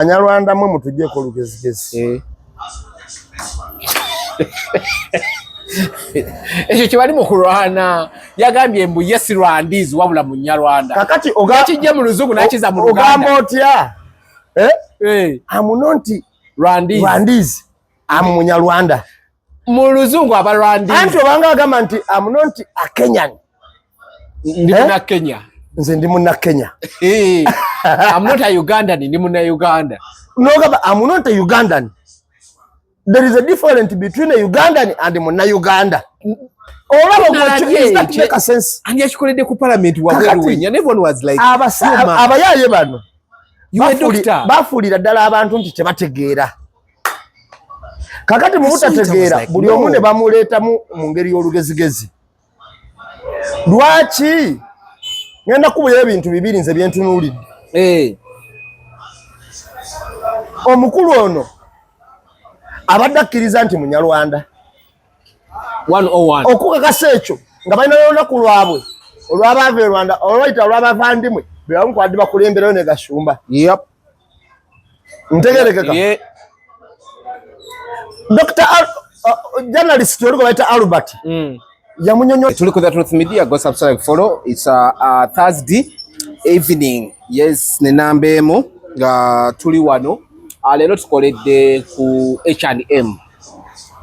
Banyarwanda mwe mutujje ko lugezigezi. Ekyo kibali mu kulwana yagambye mbu yes Rwandizi wabula mu Nyarwanda. Kakati yakijja mu Luzungu nakiza mu Luganda. Ogamba otya? Amunonti Rwandizi amu Nyarwanda. Mu Luzungu aba Rwandizi. Anti obanga agamba nti amunonti a Kenyan. Ndi muna Kenya. Nze ndi muna Kenya. I'm not a Ugandan, ndi muna Uganda. No gaba amunonti a Ugandan. There is a difference between a Ugandan and a Uganda. Is that make a sense? And yashikoledde ku parliament wabweru wenya. And everyone was like, abayaye bano. You a doctor. Bafulira ddala abantu nti tebategeera. Kakati mu butategeera buli omu ne bamuleeta mu ngeri y'olugezigezi. Lwaki ngenda kubuya ebintu bibiri nze byentunuulidde. Omukulu ono abadde akkiriza nti Munyarwanda 101 okukakasa ekyo nga balina olunaku lwabwe olw'abaava e Rwanda olwayita olw'abavandimwe be bamukwadi bakulemberayo ne Gashumba. Ntegerekeka. Dr. Journalist yoli gwe bayita Albert yamunyonyo. Tuli ku The Truth Media, go subscribe, follow. It's a Thursday evening. Yes, nenambeemu nga tuli wano. Leero tukoledde ku H&M.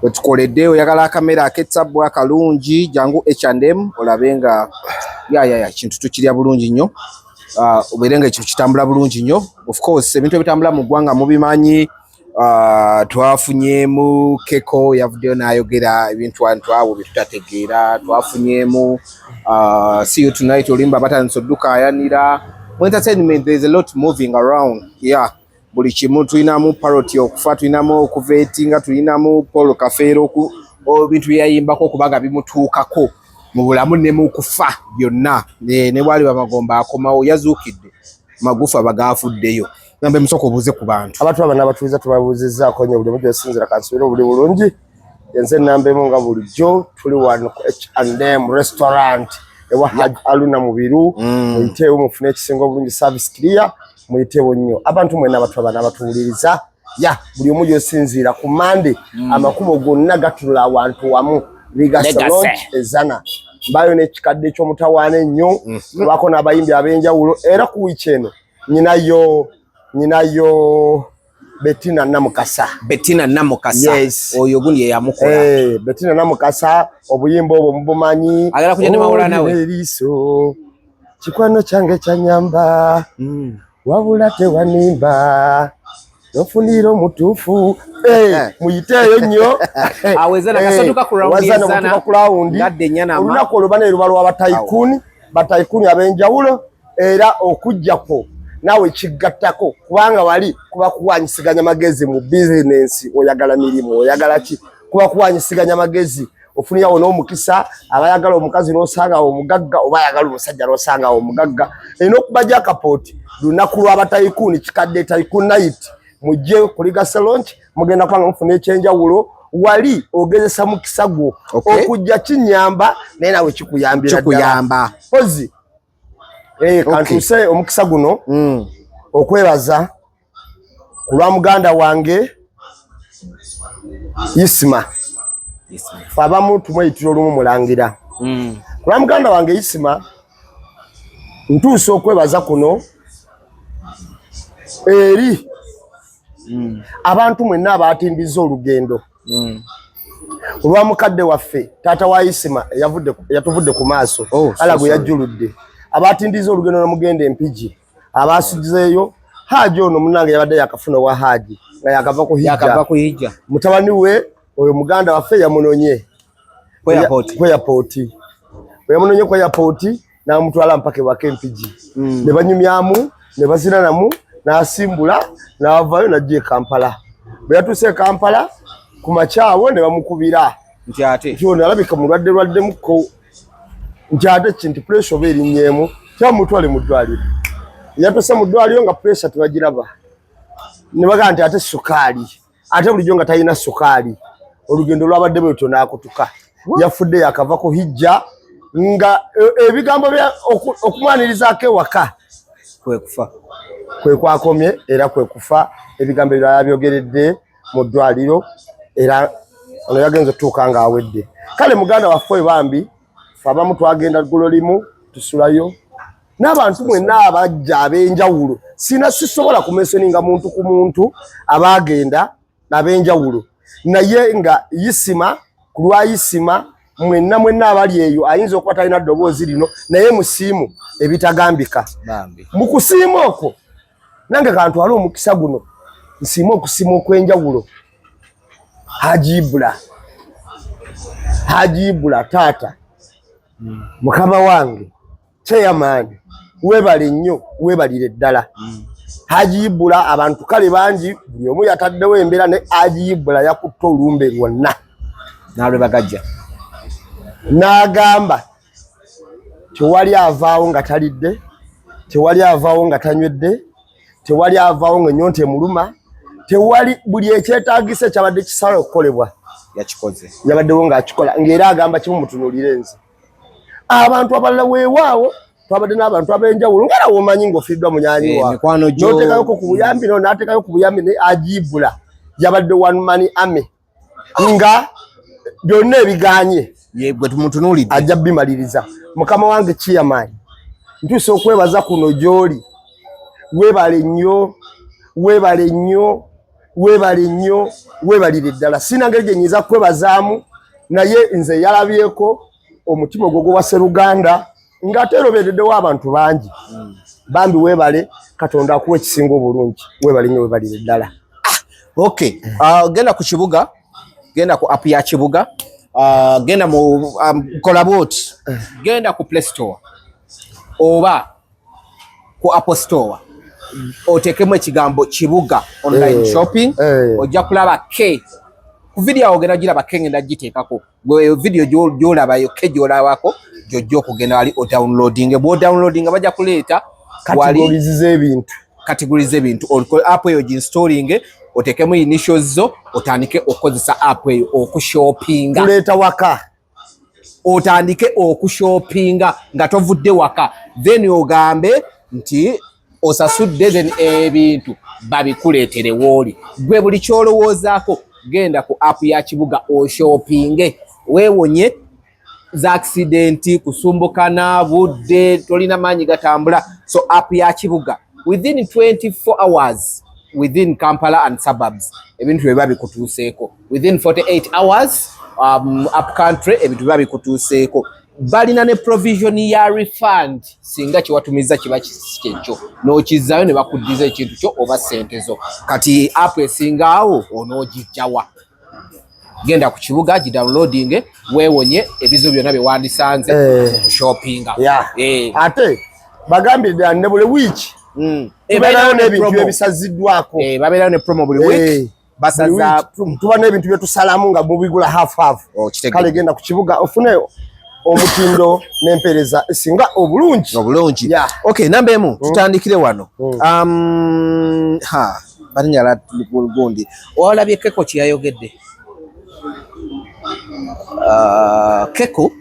Wetukoledde oyagala kamera aketsabu akalungi jangu H&M olabe nga ya kintu tukirya bulungi nnyo. Oberenga ekintu kitambula bulungi nnyo. Of course ebintu ebitambula mu ggwanga mubimanyi. Twafunyemu Keko yavuddeyo n'ayogera ebintu abantu abo bitutategeera. Twafunyemu See You Tonight olimba batandise oddukayanira. Mu entertainment there is a lot moving around. Buli kimu tulinamu parody okufa, tulinamu okuvetinga, tulinamu Paul Kafeero bintu byayimbako okubanga bimutuukako mu bulamu ne mu kufa byonna. Ne bwali bamagomba akomawo yazuukidde magufa bagafuddeyo. Nambe musoko obuze ku bantu. Abantu abana abatuliza tubabuuzizzaako nnyo buli mujjo sinzira kansubira obuli bulungi. Yenze nambemu nga bulijjo tuli wano ku H&M restaurant ewa Haj Aluna Mubiru. Muyiteewo mufune ekisinga obulungi service clear. Muyiteewo nnyo abantu mwena abantu abana abatuwuliriza buli omu gyosinziira ku Monday amakubo gonna gatula awantu wamu Ligasa Launch ezana mbayo n'ekikadde ky'omutawaana ennyo lwako n'abayimbi ab'enjawulo era ku wiiki eno nyinayo Bettina Namukasa. Yes. Oyo gundi ye yamukola. Bettina Namukasa obuyimba obwo mubumanyi. Agala kugenda mawula nawe. Eriso kikwano kyange kyanyamba. Wabula tewanimba. Nofuniro mutufu. Muyiteeyo nnyo. Awezana kasatuka ku roundi. Gadde nyana. Olunaku olubana luba lw'abataikuni. Bataikuni ab'enjawulo era okujjako nawe kigattako kubanga wali kuba kuwanyisiganya magezi mu business oyagala mirimu oyagala ki kuba kuwanyisiganya magezi ofuniya ono omukisa abayagala omukazi n'osanga omugagga oba ayagala omusajja n'osanga omugagga eno okubaja kapoti lunaku lw'abataikuni kikadde Tycoon Night mujje ku Ligasa Launch mugenda kubanga mufuna ekyenjawulo wali ogezesa mukisa gwo okujja kinyamba naye nawe kikuyambira pozi kantuse omukisa guno okwebaza ku lwa muganda wange Isima abamu tumweyitira olumu mulangira ku lwa muganda wange Isima ntuuse okwebaza kuno eri abantu mwenna abatimbiza olugendo olwa mukadde waffe taata wa Isima yatuvudde ku maaso ala gwe yajjuludde abatindiza olugendo namugenda Empigi abasugizeeyo Haji ono munange yabadde yakafuna wa Haji nga yakava ku hijja mutabani we oyo muganda waffe yamunonye ku airport yamunonye ku airport n'amutwala mpaka wake Empigi ne banyumyamu ne baziranamu n'asimbula n'avayo n'ajja Kampala bwe yatuuse Kampala ku makyawo ne bamukubira nti ate kyono alabika mulwadde muko njade kintu pressure oberi nyemu kya mutwale mudwaliro yatose mudwaliro nga pressure tebagiraba nibaga nti ate sukali ate bulijjo nga tayina sukali olugendo lwabadde bwe nakutuka yafudde yakava ko hijja nga ebigambo bya okumwaniriza ake waka kwe kwakomye era kwe kufa ebigambo ebirala byogeredde mu ddwaliro era ono yagenze tuuka nga awedde. Kale muganda waffe bambi fe abamu twagenda ggulo limu tusulayo n'abantu mwenna abajja ab'enjawulo sisobola kumensioninga muntu ku muntu abaagenda ab'enjawulo naye nga Isima ku lwa Isima mwenna abali eyo ayinza okuba talina ddoboozi lino naye musiimu ebitagambika mu kusiima okwo nange kantwala omukisa guno nsiima okusiima okw'enjawulo Haji Ibula taata mukama wange chairman webale nnyo webalire ddala Haji Ibula abantu kale bangi buli omu yataddewo embeera ne Haji Ibula yakutta olumbe lwonna nalwe bagajja n'agamba tewali avaawo nga talidde tewali avaawo nga tanywedde tewali avaawo nga ennyonta emuluma tewali buli ekyetaagisa kyabadde kisala okukolebwa yakikoze yabaddewo ng'akikola ng'era agamba kimu mutunuulire nze abantu abalala weewaawo twabadde n'abantu ab'enjawulo ng'era w'omanyi ng'ofiiriddwa munyanyi waako n'oteekayoko ku buyambi n'ateekayo ku buyambi ne Haji Ibula yabadde one man army nga byonna ebiganye bwe tumutunuulidde ajja bimaliriza. Mukama wange chairman ntuuse okwebaza kuno gy'oli weebale nnyo weebalire ddala sina ngeri gye nyiza kwebazaamu naye nze yalabyeko omutima ogwo gwa Sseruganda ng'ate erobereddewo abantu bangi bambi weebale Katonda akuwa ekisinga obulungi weebale nnyo weebalire ddala. Okay, genda ku kibuga genda ku app ya kibuga genda mu Colabot genda ku Play Store oba ku Apple Store otekemu ekigambo kibuga online shopping ojja kulaba K ku video ogenda giraba K ngenda giteekako gwe video gyolabayo K gyolabako jojjo okugenda wali o downloading bwo downloading bajja kuleeta categories z'ebintu app eyo ginstalling otekemu initials zo otandike okozesa app eyo okushoppinga kuleeta waka otandike okushoppinga nga tovudde waka then ogambe nti osasudde then ebintu babikuleetere wooli gwe buli kyolowoozaako genda ku app ya kibuga oshoppinge weewonye za accident kusumbukana budde tolina maanyi gatambula so app ya kibuga within 24 hours within Kampala and suburbs ebintu biba bikutuuseeko within 48 hours up country ebintu biba bikutuuseeko balina ne provision ya refund singa kiwatumiza kiba kyekyo n'okizzayo ne bakuddiza ekintu kyo oba ssente zo kati app esingaawo onoogijjawa genda ku kibuga gidownloading weewonye ebizo byonna bye wandisanze shoppinga ate bagambire ne buli wiiki tubeerayo n'ebintu ebisaziddwako babeerayo ne promo buli week basaza tuba n'ebintu bye tusalamu nga mubigula half kale genda ku kibuga ofune omutindo n'empeereza esinga obulungi. Okay, namba emu tutandikire wano balinyala gundi olabye Keko kyayogedde Keko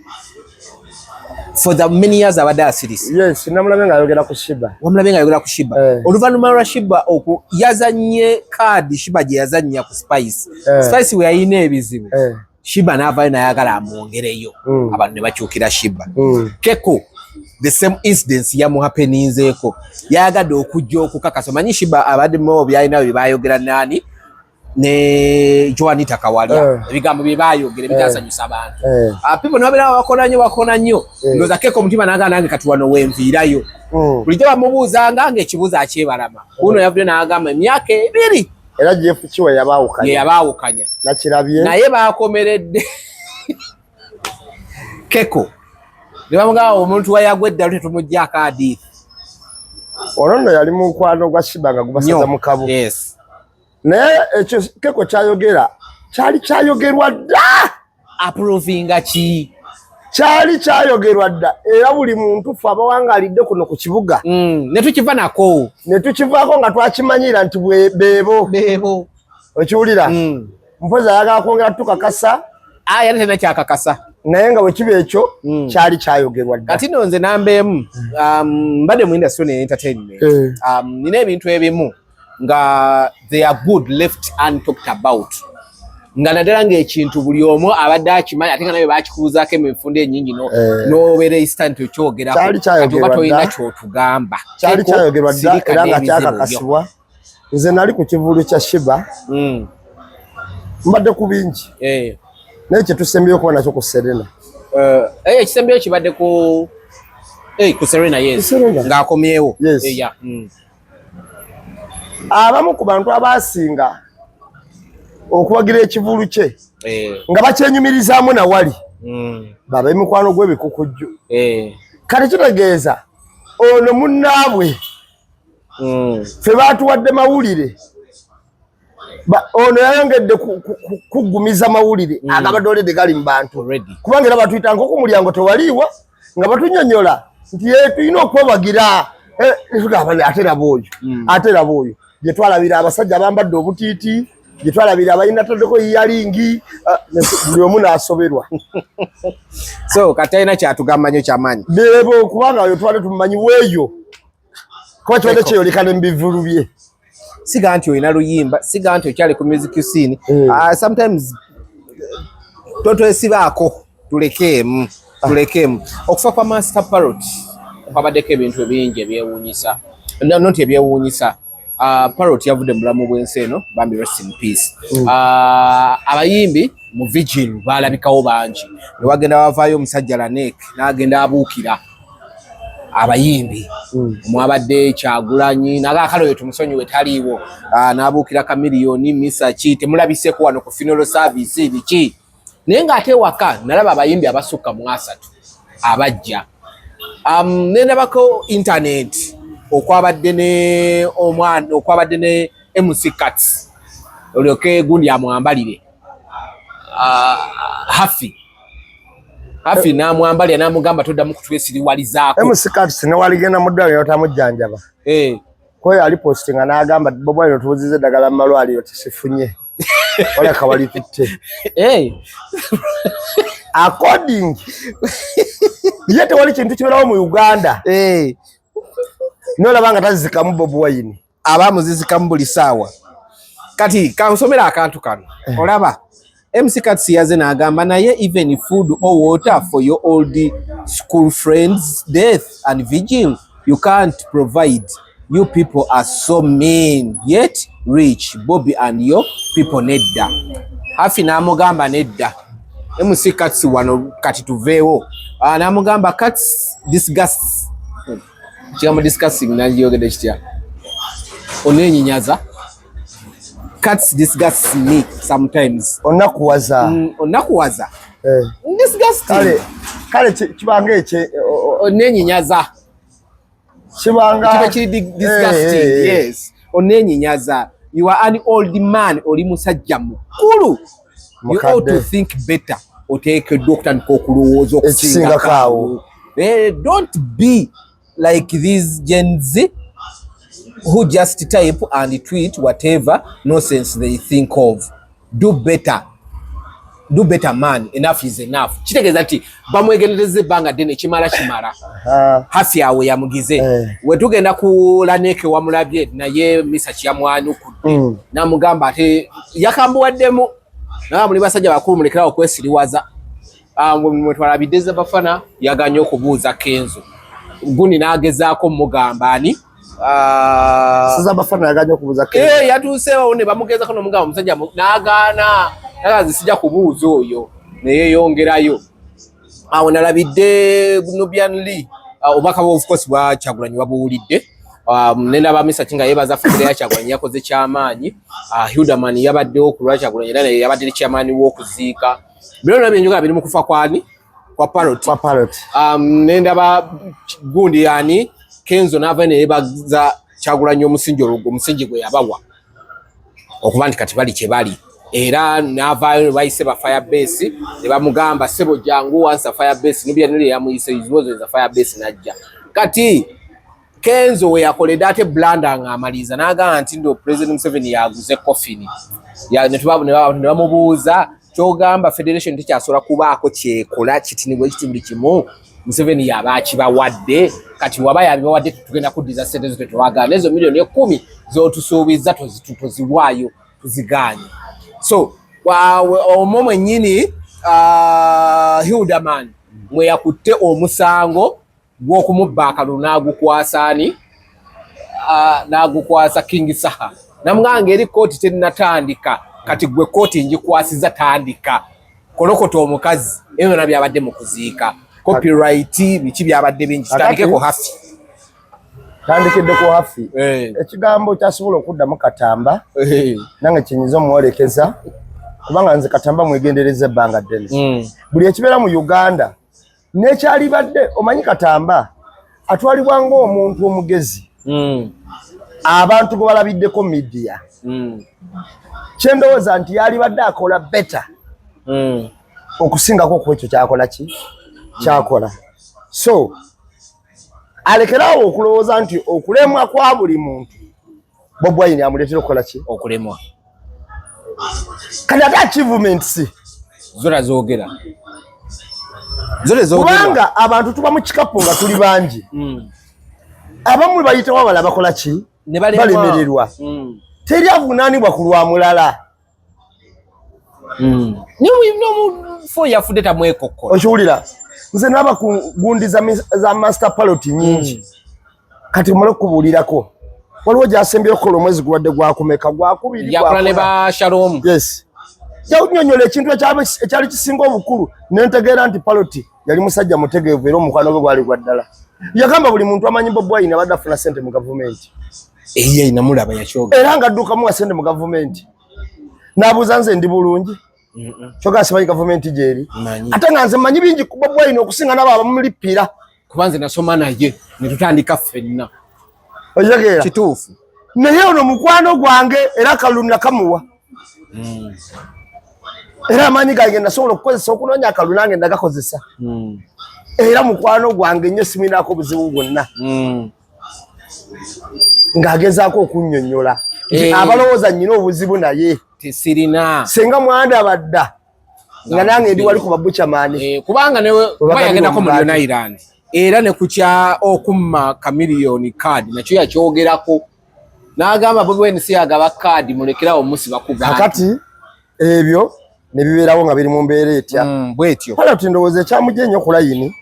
for the many years abadde asirise. Yes, namulabye ng'ayogera ku Shiba. Wamulabye ng'ayogera ku Shiba. Oluvannyuma lwa Shiba yazannye kaadi Shiba gye yazannya ku Spice. Spice we yalina ebizibu. Shiba n'avaayo n'ayagala amwongereyo. Abantu ne bakyukira Shiba. Keko the same incidence yamuhappeninzeeko. Yayagadde okujja okukakasa. Manyi Shiba abadde mu byalina bye baayogera nani ne Joanita Kawalya ebigambo bye baayogera bitasanyusa abantu. People n'abeera bakona nnyo ndoza Keko omutima n'agamba nange kati wano wenviirayo. Bulijjo bamubuuzanga ng'ekibuuzo akyebalama. Uno yavudde n'agamba emyaka 2 era Jeff Kiwa yabaawukanya nakirabye naye baakomeredde Keko ne bamugamba omuntu wayagwedda lute tumujja kaadi ono yali mu nkwano gwa Shiba nga gubasaza mu kabo. Naye ekyo Keko kyayogera kyali kyayogerwa dda approvinga ki kyali kyayogerwa dda era buli muntu fe abawangalidde kuno ku kibuga ne tukiva nako ne tukivaako nga twakimanyira nti beebo okiwulira mpozi ayagala kwongera tukakasa yali tena kyakakasa naye nga bwe kiba ekyo kyali kyayogerwa dda. Kati nno nze nambeemu mbadde mu industry ne entertainment nina ebintu ebimu nga they are good left untalked about nga naddala ng'ekintu buli omu abadde akimanyi ate nga nabe bakikubuuzaako emifundo ennyingi n'obeera instant okyogerako kati oba tolina kyotugamba. Kyali kyayogerwa dda era nga kyakakasibwa. Nze nali ku kivulu kya Shiba mbadde ku bingi naye kyetusembyeyo okuba nakyo ku Serena. Ekisembyeyo kibadde ku Serena ng'akomyewo. Abamu ku bantu abasinga okubagira ekivulu kye nga bakyenyumirizaamu nawali baba emikwano gw'ebikukujju. Kati kitegeeza ono munnaabwe ffe baatuwadde mawulire ono yayongedde kuggumiza mawulire agabadde olede gali mu bantu kubanga era batuyita nk'oku mulyango tewaliiwa nga batunyonyola nti tulina okwebagira ate raba oyo gye twalabira abasajja abambadde obutiiti gye twalabira abalina taddeko yiyalingi buli omu n'asoberwa. So kati alina kyatugamba nnyo kyamaanyi beebo kubanga oyo twali tumumanyi weeyo kuba kibadde kyeyolekana mu bivulu bye. Siga nti olina luyimba, siga nti okyali ku music scene. Sometimes totwesibaako tulekeemu. Okufa kwa Master Parrot kwabaddeko ebintu bingi ebyewuunyisa, noti ebyewuunyisa. Parrot yavudde mu bulamu bw'ensi eno, bambi rest in peace. Abayimbi mu Vigil baalabikawo bangi, ne wagenda wavaayo omusajja Lanek n'agenda abuukira abayimbi mwabadde Kyagulanyi nagaakalo oyo tumusonyiwe taliiwo, n'abuukira Kamiliyoni Misaki temulabiseko wano ku funeral service biki, naye ng'ate waka nalaba abayimbi abasukka mu 3 abajja. Nendabako internet okwabadde ne MC Cuts olyoke gundi amwambalire Hafi n'amwambalira n'amugamba toddamu kutwesiriwalizaako. MC Cuts ne waligenda mu ddwaliro tamujjanjaba. Kwe ali postinga n'agamba bobo eno tubuzize eddagala mu malwaliro tisifunye oleka walitutte. According ye tewali kintu kiberawo mu Uganda nolaba nga tazizikamu Bobi Wine abamuzizikamu buli saawa. Kati kansomera akantu kano olaba MC Cuts yaze n'agamba naye even food or water for your old school friends death and vigil you can't provide. You people are so mean yet rich. Bobby and your people nedda. Hafi n'amugamba nedda. MC Cuts wano kati tuveewo. N'amugamba Cuts disgusts. Kigambo discussing naliyogedde kitya. Oneenyinyaza. Cuts disgusts me sometimes. Onakuwaza. Onakuwaza. Disgusting. Kale kibanga ekye oneenyinyaza. Kibanga kiri disgusting. Yes. Oneenyinyaza. You are an old man oli musajja mukulu. You ought to think better. Oteke doctor nkokulowooza okusinga kaawo. Don't be like these Gen Z who just type and tweet whatever nonsense they think of. Do better. Do better, man. Enough is enough. Kitegeeza nti bamwegendereze ebbanga ddene kimala. Hafi awe yamugize. We tugenda ku Lanek wamulabye naye Misaki yamwanukudde. N'amugamba ate yakambuwaddemu. Naye muli basajja bakulu mulekerawo okwesiriwaza. Mwe twalabidde Bafana yaganya okubuuza Kenzo. Gundi n'agezaako mugamba ani Siza Bafana yaganya okubuuza Kenzo. Yatuuseewo ne bamugezako n'omugamba omusajja n'agaana. Nagazi sijja kubuuza oyo naye yongerayo. Awo nalabidde Nubian Lee obubaka of course bwa Kyagulanyi wabuwulidde. Nenda ba Misaki nga yebaza family ya Kyagulanyi yakoze kyamaanyi. Hudaman yabaddewo ku lwa Kyagulanyi era yabadde kyamaanyi w'okuziika. Bino nabyo njoga biri mu kufa kwani kwa Parrot. Nenda ba gundi yani Kenzo n'ava ne yebaza Kyagulanyi omusingi gwe yabawa okuba nti kati bali kye bali. Era n'avaayo bayise ba Firebase ne bamugamba sebo jangu wansa Firebase Nubian Lee yamuyise iziwozo za Firebase najja. Kati Kenzo we yakoledde ate blanda ng'amaliza n'agamba nti ndo President Museveni yaguze coffin. Ya ne bamubuuza kyogamba federation tekyasobola kubaako kyekola kitinibwe ekitibuli kimu Museveni yaba akibawadde kati waba yabibawadde tugenda kuddiza ssente zo tetwagala ezo miliyoni 10 z'otusuubiza toziwaayo tuziganye. So omwo mwennyini Hildaman mwe yakutte omusango gw'okumubba akalulu n'agukwasaani n'agukwasa King Saha namuganga eri kooti tennatandika kati gwe kooti njikwasiza tandika kolokota omukazi ebyo na byabadde mu kuziika copyright biki byabadde bingi tandikeko hafi tandikiddeko hafi ekigambo kyasobola okuddamu Katamba nange kinyiza omuwolekeza kubanga nze Katamba mwegendereza ebbanga ddene buli ekibeera mu Uganda n'ekyalibadde omanyi Katamba atwalibwa ng'omuntu omugezi abantu gwe balabiddeko media kyendowooza nti yalibadde akola better okusingako ku ekyo kyakola kyakola so alekerawo okulowooza nti okulemwa kwa buli muntu Bobi Wine amuleetera okukola okulemwa kati ate achievements zoogera kubanga abantu tuba mu kikapu nga tuli bangi abamu bayitawo abala bakola balemererwa teri avunaanibwa ku lwa mulala yafudde tamwekokko okiwulira nze naba ku gundi za master pilot nyingi kati mmale okubuulirako waliwo gyasembera okukola omwezi guwadde gwakumeka gwakubiri yakola ne ba Shalom yes jawunyonyola ekintu ekyali kisinga obukulu nentegeera nti pilot yali musajja mutegeevu era omukwano gwe gwali gwa ddala yagamba buli muntu amanyi Bobi Wine abadde afuna ssente mu gavumenti namulaba yakyoga era nga adduukamu wa ssente mu gavumenti n'abuuza nze ndi bulungi kyoga simanyi gavumenti gyeri ate nga nze mmanyi bingi ku Bobi Wine okusinga nabo abamulipira kuba nze nasoma naye ne tutandika ffenna otegeera kituufu naye ono mukwano gwange era kalulu nakamuwa era amaanyi gange nasobola okukozesa okunoonya akalulu nange ndagakozesa era mukwano gwange nnyo siminaako obuzibu bwonna ng'agezaako okunnyonnyola abalowooza nnyina obuzibu naye tesirina senga mwandaba dda nga nange ndi wali ku babuchamani kubanga newe yagendako mu Ireland era ne kukya okumma kamiliyoni kaadi nakyo yakyogerako n'agamba Bobi Wine si agaba kaadi mulekerawo musiba kuba kati ebyo ne bibeerawo nga biri mu mbeera etya bwetyo hala tindowooza ekyamujja ennyo ku layini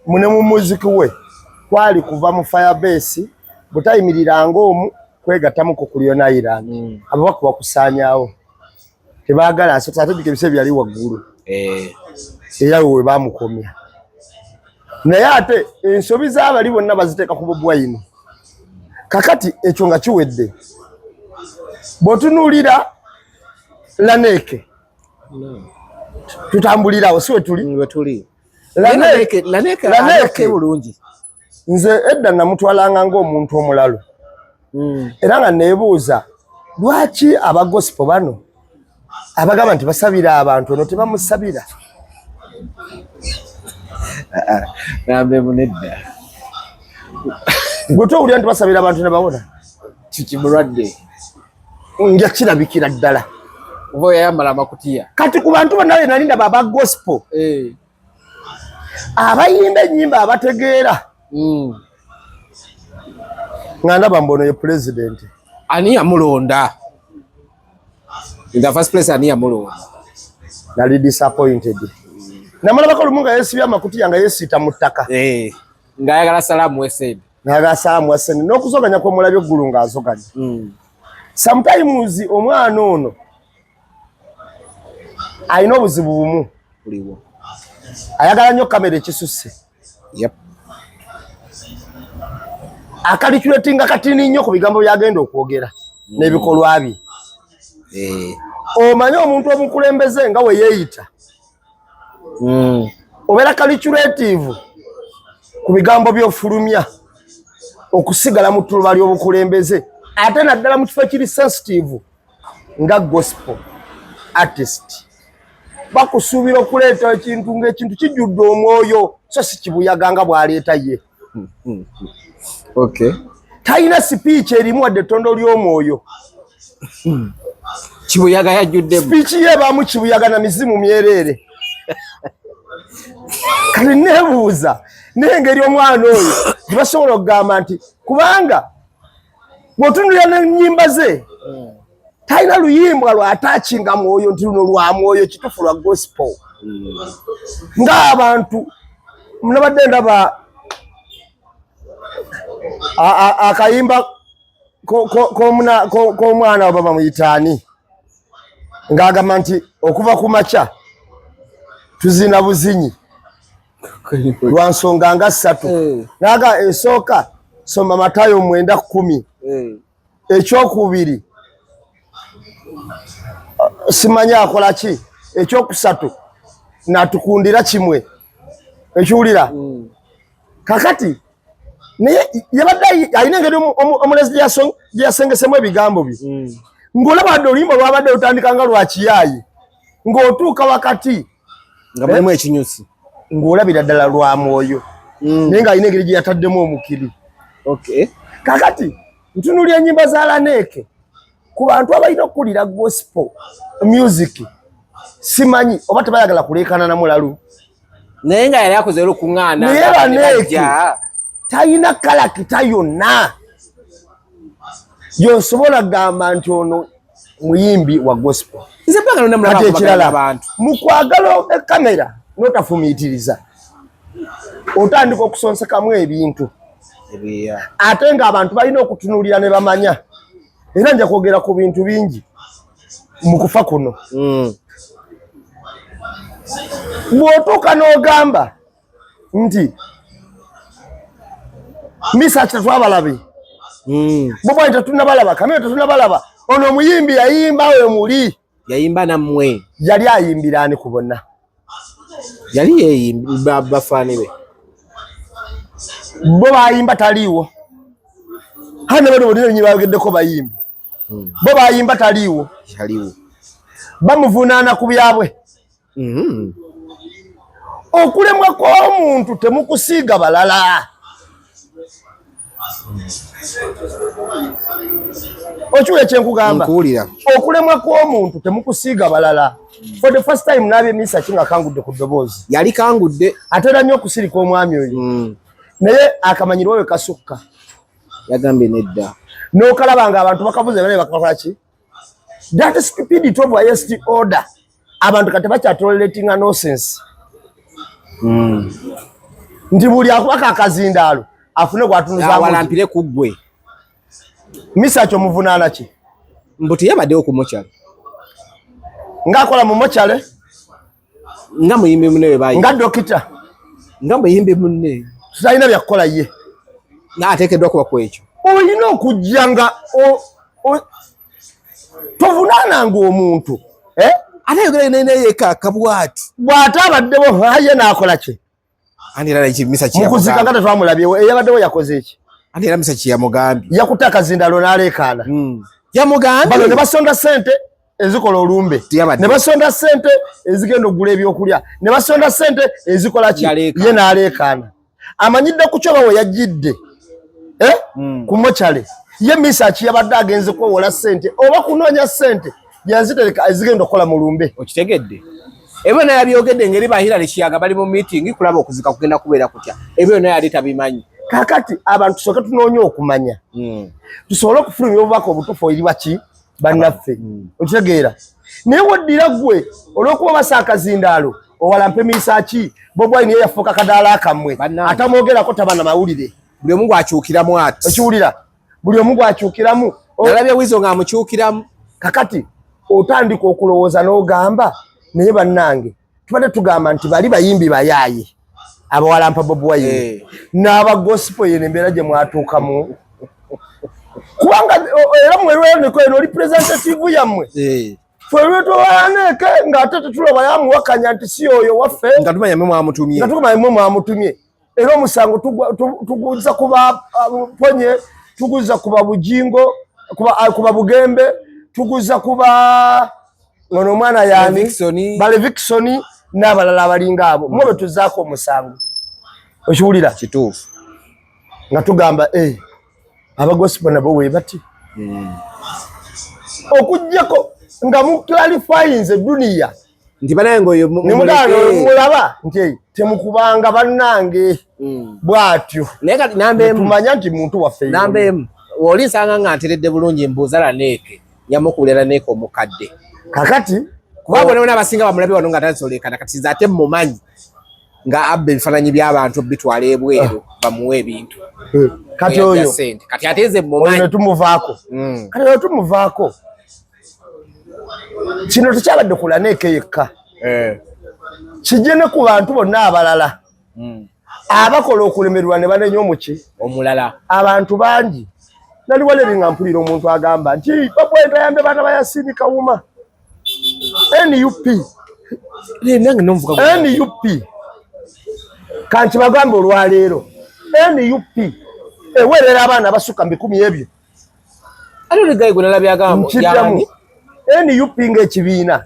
mune mu muziki we kwali kuva mu Firebase butayimiriranga omu kwegattamuko ku Ireland ababakuba kusaanyaawo tebaagala asota ate bikebise byali waggulu era we baamukomya naye ate ensobi z'abali bonna baziteeka ku Bobi Wine kakati ekyo nga kiwedde bw'otunuulira Laneke tutambulirawo si we tuli Laneke bulungi nze edda namutwalanga ng'omuntu omulalu era nga neebuuza lwaki abagosipo bano abagamba nti basabira abantu ono tebamusabira nambe munedda gwe towulira nti basabira abantu ne bawona kikimulwadde nja kirabikira ddala oba yayambala amakutiya kati ku bantu bonna be nali ndaba aba gospel abayimba ennyimba abategeera nga ndaba mbono ye president ani yamulonda in the first place ani yamulonda nali disappointed namulabako lumu nga yeesibye amakutiya nga yeesiita mu ttaka ng'ayagala salaamu wesende n'ayagala salaamu wesende n'okuzoganya kw'omulabye eggulu ng'azoganya sometimes omwana ono alina obuzibu bumu buliwo ayagala nnyo kamera ekisusse akalikuletinga katini nnyo ku bigambo byagenda okwogera n'ebikolwa bye omanyi omuntu omukulembeze nga we yeeyita obeera calculative ku bigambo by'ofulumya okusigala mu tuluba ly'obukulembeze ate naddala mu kifo ekiri sensitive nga gospel artist bakusuubira okuleeta ekintu ng'ekintu kijjudde omwoyo so si kibuyaga nga bw'aleeta ye talina sipiiki erimu wadde ettondo ly'omwoyo Kibuyaga yajjudde speech ye bamu Kibuyaga na mizimu myerere kale nebuuza n'engeri omwana oyo gibasobola okugamba nti kubanga bw'otunulira n'ennyimba ze talina luyimbwa lwataakinga mwoyo nti luno lwa mwoyo kitufu lwa gospel ng'abantu nabadde ndaba akayimba k'omwana we baba muyitaani ng'agamba nti okuva ku makya tuzina buzinyi lwa nsonga nga 3 naga esooka soma Matayo 9:10 ekyokubiri simanya akola ki ekyokusatu natukundira kimwe ekiwulira kakati naye yabadde alina engeri omulezi gye yasengesemu ebigambo bye ng'olabadde oluyimba lwabadde lutandika nga lwa kiyaayi ng'otuuka wakati nga mulimu ekinyusi ng'olabira ddala lwa mwoyo naye ng'alina engeri gye yataddemu omukiri kakati ntunulya ennyimba za Laneke ku bantu abalina okuwulira gospel music simanyi oba tebayagala kuleekana na mulalu naye nga yali akoze olukuŋŋaana naye Laneke talina kalakita yonna y'osobola kugamba nti ono muyimbi wa gospel. Kati ekirala mu kwagala ekamera n'otafumiitiriza otandika okusonsekamu ebintu ate ng'abantu balina okutunuulira ne bamanya. Era nja kwogera ku bintu bingi mu kufa kuno. Bw'otuuka n'ogamba nti misa tetwabalabe bw'obwa tetunabalaba kamera tetunabalaba ono omuyimbi yayimba we muli yayimba nammwe yali ayimbira ani ku bonna yali yeyimba bafaani be bo bayimba taliiwo hane bano bonna nyinyi bayogeddeko bayimbi bo bayimba taliiwo bamuvunaana ku byabwe okulemwa kw'omuntu temukusiiga balala okiwulira kyenkugamba okulemwa kw'omuntu temukusiiga balala. For the first time naabye Misa kinga kangudde ku ddoboozi yali kangudde atera nnyo okusirika omwami oyo naye akamanyirwa we kasukka yagambye nedda n'okalaba nga abantu bakavuze bale bakakola ki that stupidity of highest order abantu kati bakyatoleratinga nonsense nti buli akubaka akazindaalo afune gwatunuza awalampire ku ggwe Misa kyo muvunaana ki mbuti yabaddewo ku mokyale ng'akola mu mokyale nga muyimbi munne we bayi nga dokita nga muyimbi munne tutalina byakukola ye n'ateekeddwa kuba ku ekyo olina okujja nga tovunaananga omuntu ate yogera nayekaka bwati bw'ate abaddewo aye n'akola ki mukuzika nga tetwamulabyewo eyabaddewo yakoze eki ate era Misa kyeyamugambye yakuta akazindaalo n'aleekaana yamugambye bano ne basonda ssente ezikola olumbe ne basonda ssente ezigenda okugula ebyokulya ne basonda ssente ezikola ki ye n'aleekaana amanyidde ku kyo bawe yajjidde ku mokyale ye Misa ki yabadde agenze kwewola ssente oba kunoonya ssente yanzitereka ezigenda okukola mu lumbe okitegedde ebyo naye yabyogedde engeri Bahirale Kiyaga bali mu meeting kulaba okuzika kugenda kubeera kutya ebyo naye yali tabimanyi. Kakati abantu soka tunoonya okumanya tusobole okufulumya obubaka obutuufu eri baki bannaffe okitegeera naye woddira ggwe olw'okuba basa akazindaalo owalampe Misa ki Bobi Wine ye yafuuka kadaala akammwe atamwogerako tabana mawulire buli omu gwakyukiramu ati okiwulira buli omu gwakyukiramu olabye Wizo ng'amukyukiramu kakati otandika okulowooza n'ogamba naye bannange tubadde tugamba nti bali bayimbi bayaaye abawalampa Bobi Wine n'aba gospel yene embeera gye mwatuukamu kubanga era mwerweneko eno oli representative yammwe fwe lwetwalaneke ng'ate tetulaba yamuwakanya nti si oyo waffe nga tumanya mmwe mwamutumye era omusango tuguza kuba ponye tuguza kuba bujingo kuba bugembe tuguza kuba ngono mwana yani bale Viksoni n'abalala abalinga abo mwe betuzaako omusango okiwulira kituufu nga tugamba aba gospel nabo we bati okujjako nga mu clarifying dunia nti banaye ngoyo mulaba nti temukubanga bannange bwatyo naye kati nambe tumanya nti muntu waffe nambe oli nsanga nga nteredde bulungi mbuuza Laneeke nyamukulera Laneeke omukadde kakati kuba bona abasinga bamulabe wano nga tansolekana kati zaate mumanyi nga abbe ebifaananyi by'abantu bitwala ebweru bamuwe ebintu kati oyo kati ateze mumanyi netumuvaako kati oyo tumuvaako kino tekyabadde ku Laneeke yekka kijje ne ku bantu bonna abalala abakola okulemererwa ne banenya omuki omulala abantu bangi nali waleri nga mpulira omuntu agamba nti babwenta yambe baana ba Yasini Kawuma NUP kanti bagambe olwaleero NUP ewerera abaana abasukka 100 ebyo nalabyagambo NUP ng'ekibiina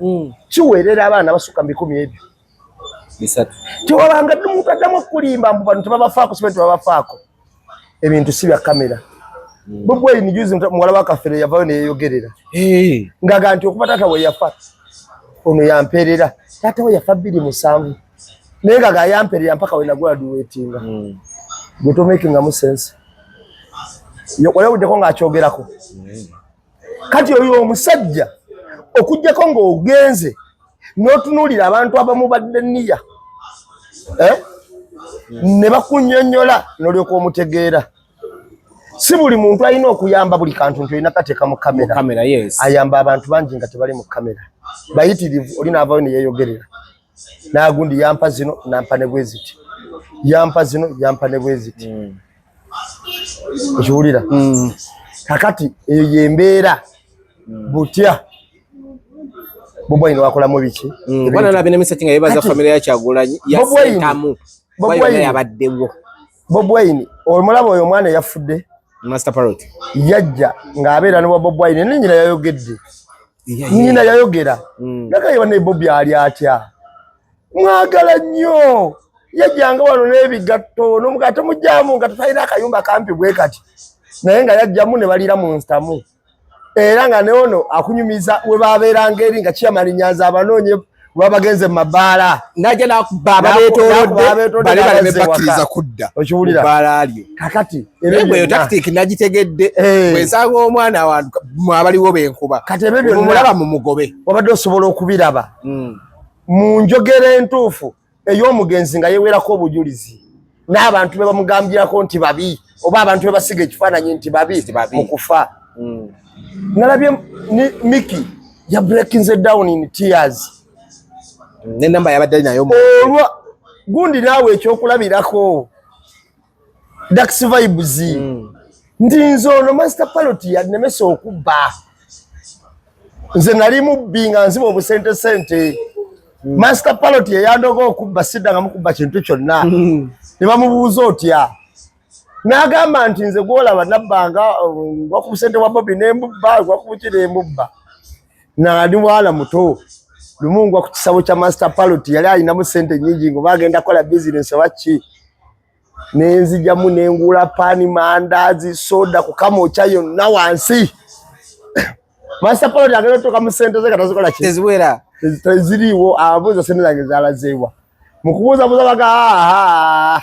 kiwerera abaana abasukka 100 ebyo tewabanga omuntu addamu okulimba mbu bano tebabafaako sibe tebabafaako ebintu si bya kamera Bobi Wine juzi muwala wa Kafere yavayo ne yeyogerera ngaga nti okuba taata we yafa ono yamperera taata we yafa 2007 naye ngaga yamperera mpaka we graduatinga gwe to making a sense yokola udeko ng'akyogerako kati oyo omusajja okujjako ng'ogenze n'otunuulira abantu abamu badde nniya ne bakunnyonnyola n'olyoka omutegeera si buli muntu alina okuyamba buli kantu nti olina kateeka mu kamera ayamba abantu bangi nga tebali mu kamera bayitirivu oli naavayo ne yeeyogerera n'agundi yampa zino nampa ne bwe ziti yampa zino yampa ne bwe ziti okiwulira kakati eyo yembeera butya Bobi Wine wakolamu biki bwana nabine message nga yebaza familia ya Kyagulanyi ya Sentamu Bobi Wine yabaddewo Bobi Wine omulaba oyo mwana yafudde Master Parrot yajja ng'abeera ne Bobi Wine n'ennyina yayogedde nnyina yayogera nakayiwa ne Bobi ali atya mwagala nnyo yajjanga wano n'ebigatto n'omugatte mujjamu nga tutalina akayumba kampi bwe kati naye nga yajjamu ne balira mu nstamu era nga ne ono akunyumiza we babeeranga eri nga Chairman Nyanza abanoonye babagenze mu mabaala najja nakubaba beetoolodde bali bakkiriza kudda okiwulira baala alyo kakati eyo tactic nagitegedde bwensanga omwana wantu abaliwo benkuba kati ebyo byonna mulaba mu mugobe wabadde osobola okubiraba mu njogera entuufu ey'omugenzi nga yewerako obujulizi n'abantu be bamugambirako nti babi oba abantu be basiga ekifaananyi nti babi mu kufa nalabye Mickey ya breaking down in tears n'enamba yabadde nayo olwa gundi naawe ekyokulabirako Dax Vibes ndi nze ono Master Parrot yanemesa okubba nze nali mubbi nga nziba obusente Master Parrot yeyandoga okubba sidda nga mukubba kintu kyonna ne bamubuuza otya n'agamba nti nze gwolaba nabbanga wakubusente bwa Bobi nembubba wakubukira embubba nali mwana muto lumungwa ku kisabo kya Master Parrot yali alinamu sente nyingi ngo bagenda kola business waki nenzijjamu nengula pani mandazi soda ku kamocha yonna wansi Master Parrot agenda toka mu sente ze katazikola ki teziwera ziriwo abuuza sente zange zalazeebwa mu kubuuza buza baga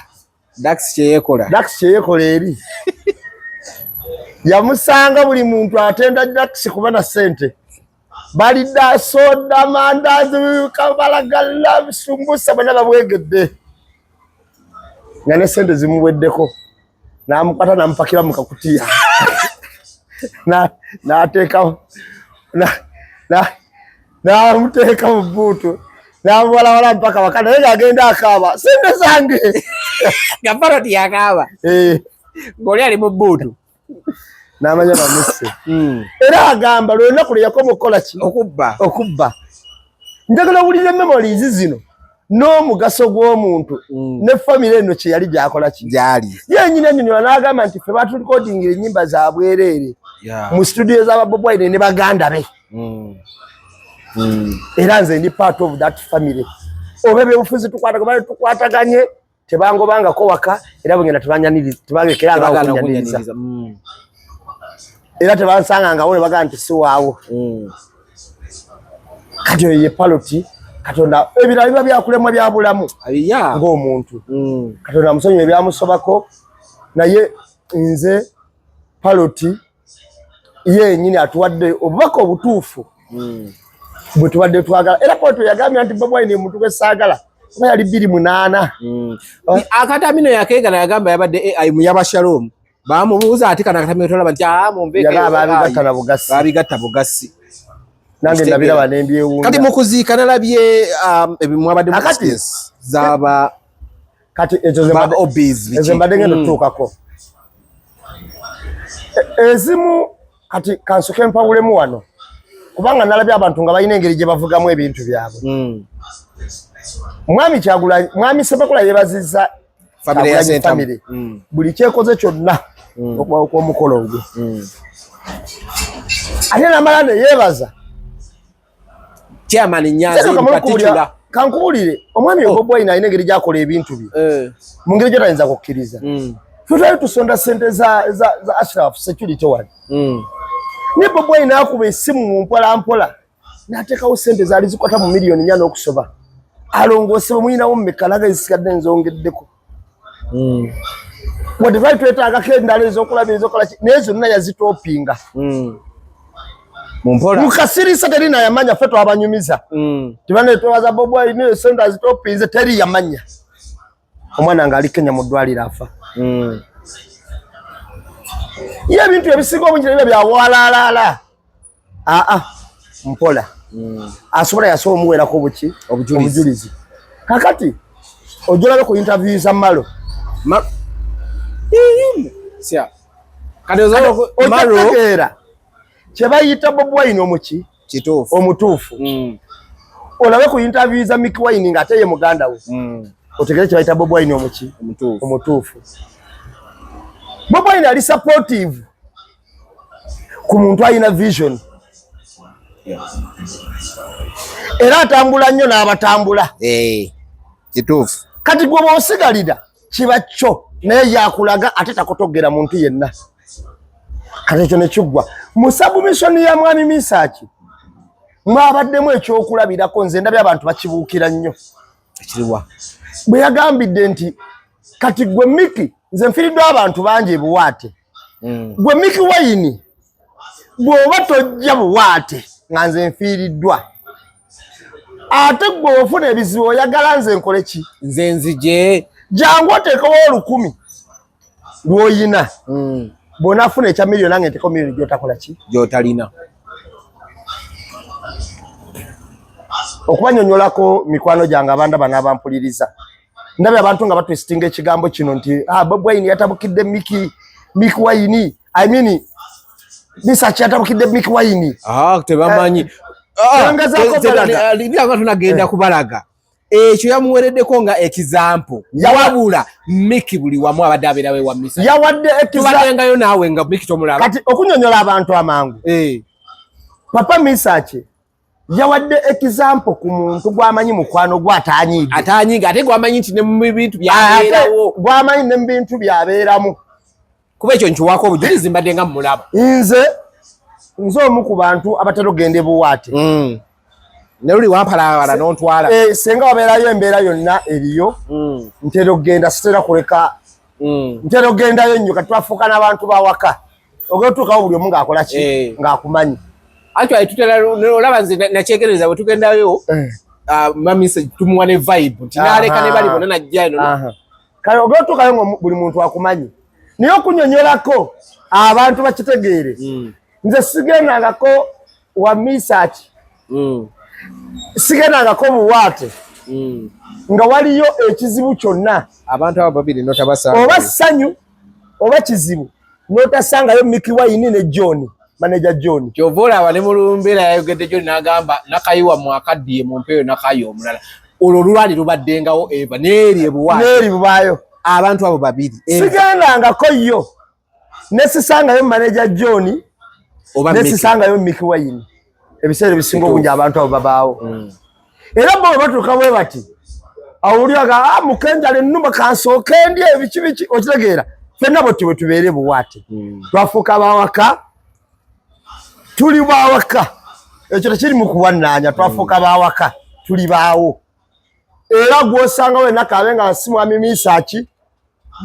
Dax kyeyekola eri yamusanga buli muntu atenda Dax kuba na sente balidda soda mandazi kabalagala bisumbusa bana babwegedde nga ne sente zimuweddeko namukwata nampakira mu kakutiya n'ateeka n'amuteeka mu bbuutu n'amuwalawala mpaka waka naye ng'agenda akaaba sente zange nga Parrot yakaaba ng'oli ali mu bbuutu n'amanya bamuse era agamba lw'ennaku lwe yakoma okukola ki okubba njagala owulire memories zino n'omugaso gw'omuntu ne famire eno kye yali gy'akola ki gyali yennyini annyonnyola n'agamba nti ffe batulikodingira ennyimba za bwereere mu studio z'aba Bobi Wine ne baganda be era nze ndi part of that family oba ebyobufuzi tukwataganye tebangobangako waka era bwengenda tebanyaniriza tebangekeranga okunyaniriza era tebansanga nga wole baga nti si waawo kati ye paloti Katonda ebirala biba byakulemwa bya bulamu ng'omuntu Katonda amusonyiwe ebyamusobako naye nze paloti yennyini atuwadde obubaka obutuufu bwe tubadde twagala era paloti yagambye nti Bobi Wine muntu gwe saagala kuba yali 28 akatamino yakeegala yagamba yabadde AI mu yabashalom bamubuuza ati kana akatamino tolaba nti mumbeeke babigatta bugasi nange nabiraba nembyewuunya kati mukuziika nalabye mwabadde zaba kati ezo mbadde ngenda tutuukako ezimu kati kansoke mpawulemu wano kubanga nalabye abantu nga balina engeri gye bavugamu ebintu byabwe mwami Sebakula yeebazizza famire buli kyekoze kyonna okuba okw'omukolo ogwo ate namala ne yeebaza chairman Nyanzi in particular kankubulire omwami Bobi Wine alina engeri gyakola ebintu bye mu ngeri gyotayinza kukkiriza tutali tusonda sente za Ashraf security wano ne Bobi Wine akuba essimu mu mpola n'ateekawo sente zaali zikwata mu miliyoni 4 okusoba alongoosebwe muyinawo mmekalaga ezisigadde nzongeddeko wadde twali twetaagako endala ez'okulabiriza okola naye zonna yazitoopinga mukasirisa teri nayamanya ffe twabanyumiza tibane twebaza Bobi Wine sente azitoopinze teri yamanya omwana ng'ali Kenya mu ddwaliro afa ye ebintu ebisinga obungi biba byawalaalaala mpola asobola yasoba omuweerako obuki obujulizi kakati ojolabe ku interview za Malo otegeera kye bayita Bobi Wine omuki omutuufu olabe ku interview za Mick Wine ng'ate ye muganda we otegeere kye bayita Bobi Wine omuki omutuufu Bobi Wine ali supportive ku muntu alina vision era atambula nnyo n'abatambula kituufu kati gwe bw'osigalira kiba kyo naye yakulaga ate takotogera muntu yenna kati ekyo ne kiggwa mu submission ya mwami Misaki mwabaddemu ekyokulabirako nze ndabye abantu bakibuukira nnyo ekiriwa bwe yagambidde nti kati gwe Mick nze nfiriddwa abantu bangi ebuwaate gwe Mick Wine bw'oba tojja buwaate nga nze nfiiriddwa ate gwe ofuna ebizibu oyagala nze nkole ki nze nzije jangu oteekawo 10,000 lw'oyina bw'onaafuna ekya miliyoni nange nteekawo miliyoni gy'otakola ki gy'otalina okubanyonyolako mikwano gyange abanda bano abampuliriza ndabye abantu nga batwisitinga ekigambo kino nti Bobi Wine yatabukidde Mick Wine I mean Misaki yatabukidde Mick Wine tebamanyi tunagenda kubalaga ekyo yamuwereddeko nga example yawabula Mick buli wamu abadde abeerawe wa Misaki yawadde tubadengayo naawe nga Mick tomulaba kati okunyonyola abantu amangu papa Misaki yawadde example ku muntu gwamanyi mukwano ataanyiga ate gwamanyi nti ne mu bintu byabeerawo gwamanyi ne mu bintu byabeeramu kuba ekyo nkiwaako obujulizi mbadde nga mulaba nze omu ku bantu abatera ogenda ebuwaate ne luli wampalawala n'ontwala senga wabeerayo embeera yonna eriyo ntera ogenda sitera kuleka ntera ogendayo nnyo kati twafuuka n'abantu bawaka ogetuukawo buli omu ng'akola ki ng'akumanyi actually tutera olaba nze nakyegereza bwe tugendayo mami tumuwa ne vibe nti naleka ne bali bonna najja eno kale ogetuukayo nga buli muntu akumanyi naye okunyonyolako abantu bakitegeere nze sigendangako wa Misaki sigendangako buwaate nga waliyo ekizibu kyonna abantu abo babiri notabasanga oba ssanyu oba kizibu notasangayo Mick Wine ne John manager John kyovola aba ne mulumbeera yayogedde John n'agamba nakayiwa mwakaddiye mu mpeeyo nakayi omulala olwo lulwali lubaddengawo eva neeri ebuwaate neeri bubaayo abantu abo babiri sigendangako yo nesisangayo manager John oba nesisangayo Mick Wine ebiseera ebisinga obungi abantu abo babaawo era bo batuuka bwe bati awuliraga mukenjala ennuma kansooke ndye biki okitegeera ffenna bwe tubeere buwaate twafuuka abawaka tuli bawaka ekyo tekiri mu kuwannanya twafuuka bawaka tuli baawo era gw'osanga we nakabe nga si mwami Misaaki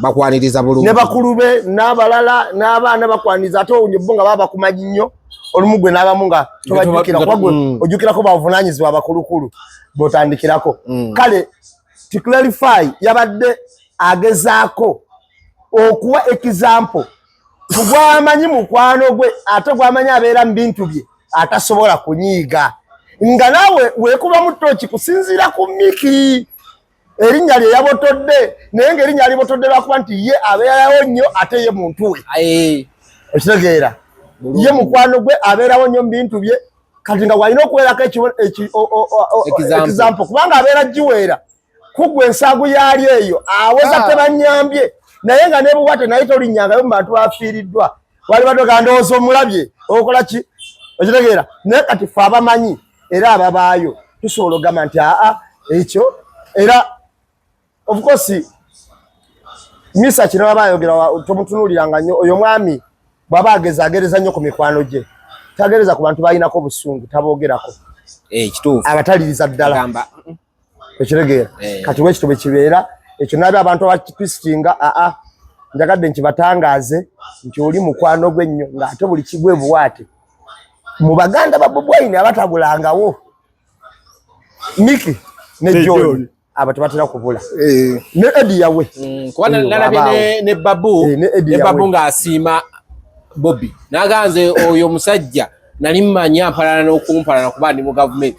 bakwaniriza bulungi ne bakulu be n'abalala n'abaana bakwaniriza ate onyebbo nga baba kumanyi nnyo olumu gwe n'abamu nga tobajjukira kuba gwe ojjukirako bavunaanyizibwa abakulukulu b'otandikirako kale to clarify yabadde agezaako okuwa example kugwamanyi mukwano gwe ate gwamanyi abeera mu bintu bye atasobola kunyiiga nga naawe weekuba mu ttooki kusinziira ku Miki erinnya lye yabotodde naye ng'erinnya libotodde lwakuba nti ye abeerawo nnyo ate ye muntu we okitegeera ye mukwano gwe abeerawo nnyo mu bintu bye kati nga walina okuweerako example kubanga abeera giweera kugwa ensaagu yali eyo aweza tebanyambye naye nga nebuwate naye tolinyangayo mu bantu bafiiriddwa wali badoga ndowooza omulabye okola ki okitegeera naye kati fe abamanyi era ababaayo tusobola ogamba nti ekyo era of course Misaaki ne baba ayogera tomutunuuliranga nnyo oyo mwami bw'aba agereza nnyo ku mikwano gye tagereza ku bantu balinako obusungu taboogerako kituufu abataliriza ddala ekitegeera kati bwekito bwe kibeera ekyo nabe abantu abakitwisitinga njagadde nkibatangaaze nti oli mukwano gwe nnyo ng'ate buli kigwe buwaate mu baganda ba Bobi Wine abatabulangawo Miki ne John aba tebatera kubula ne Eddie yawe kuba nalabye ne Babu ng'asiima Bobby naganze oyo musajja nali mmanya mpalana n'okumpalana kuba ndi mu gavumenti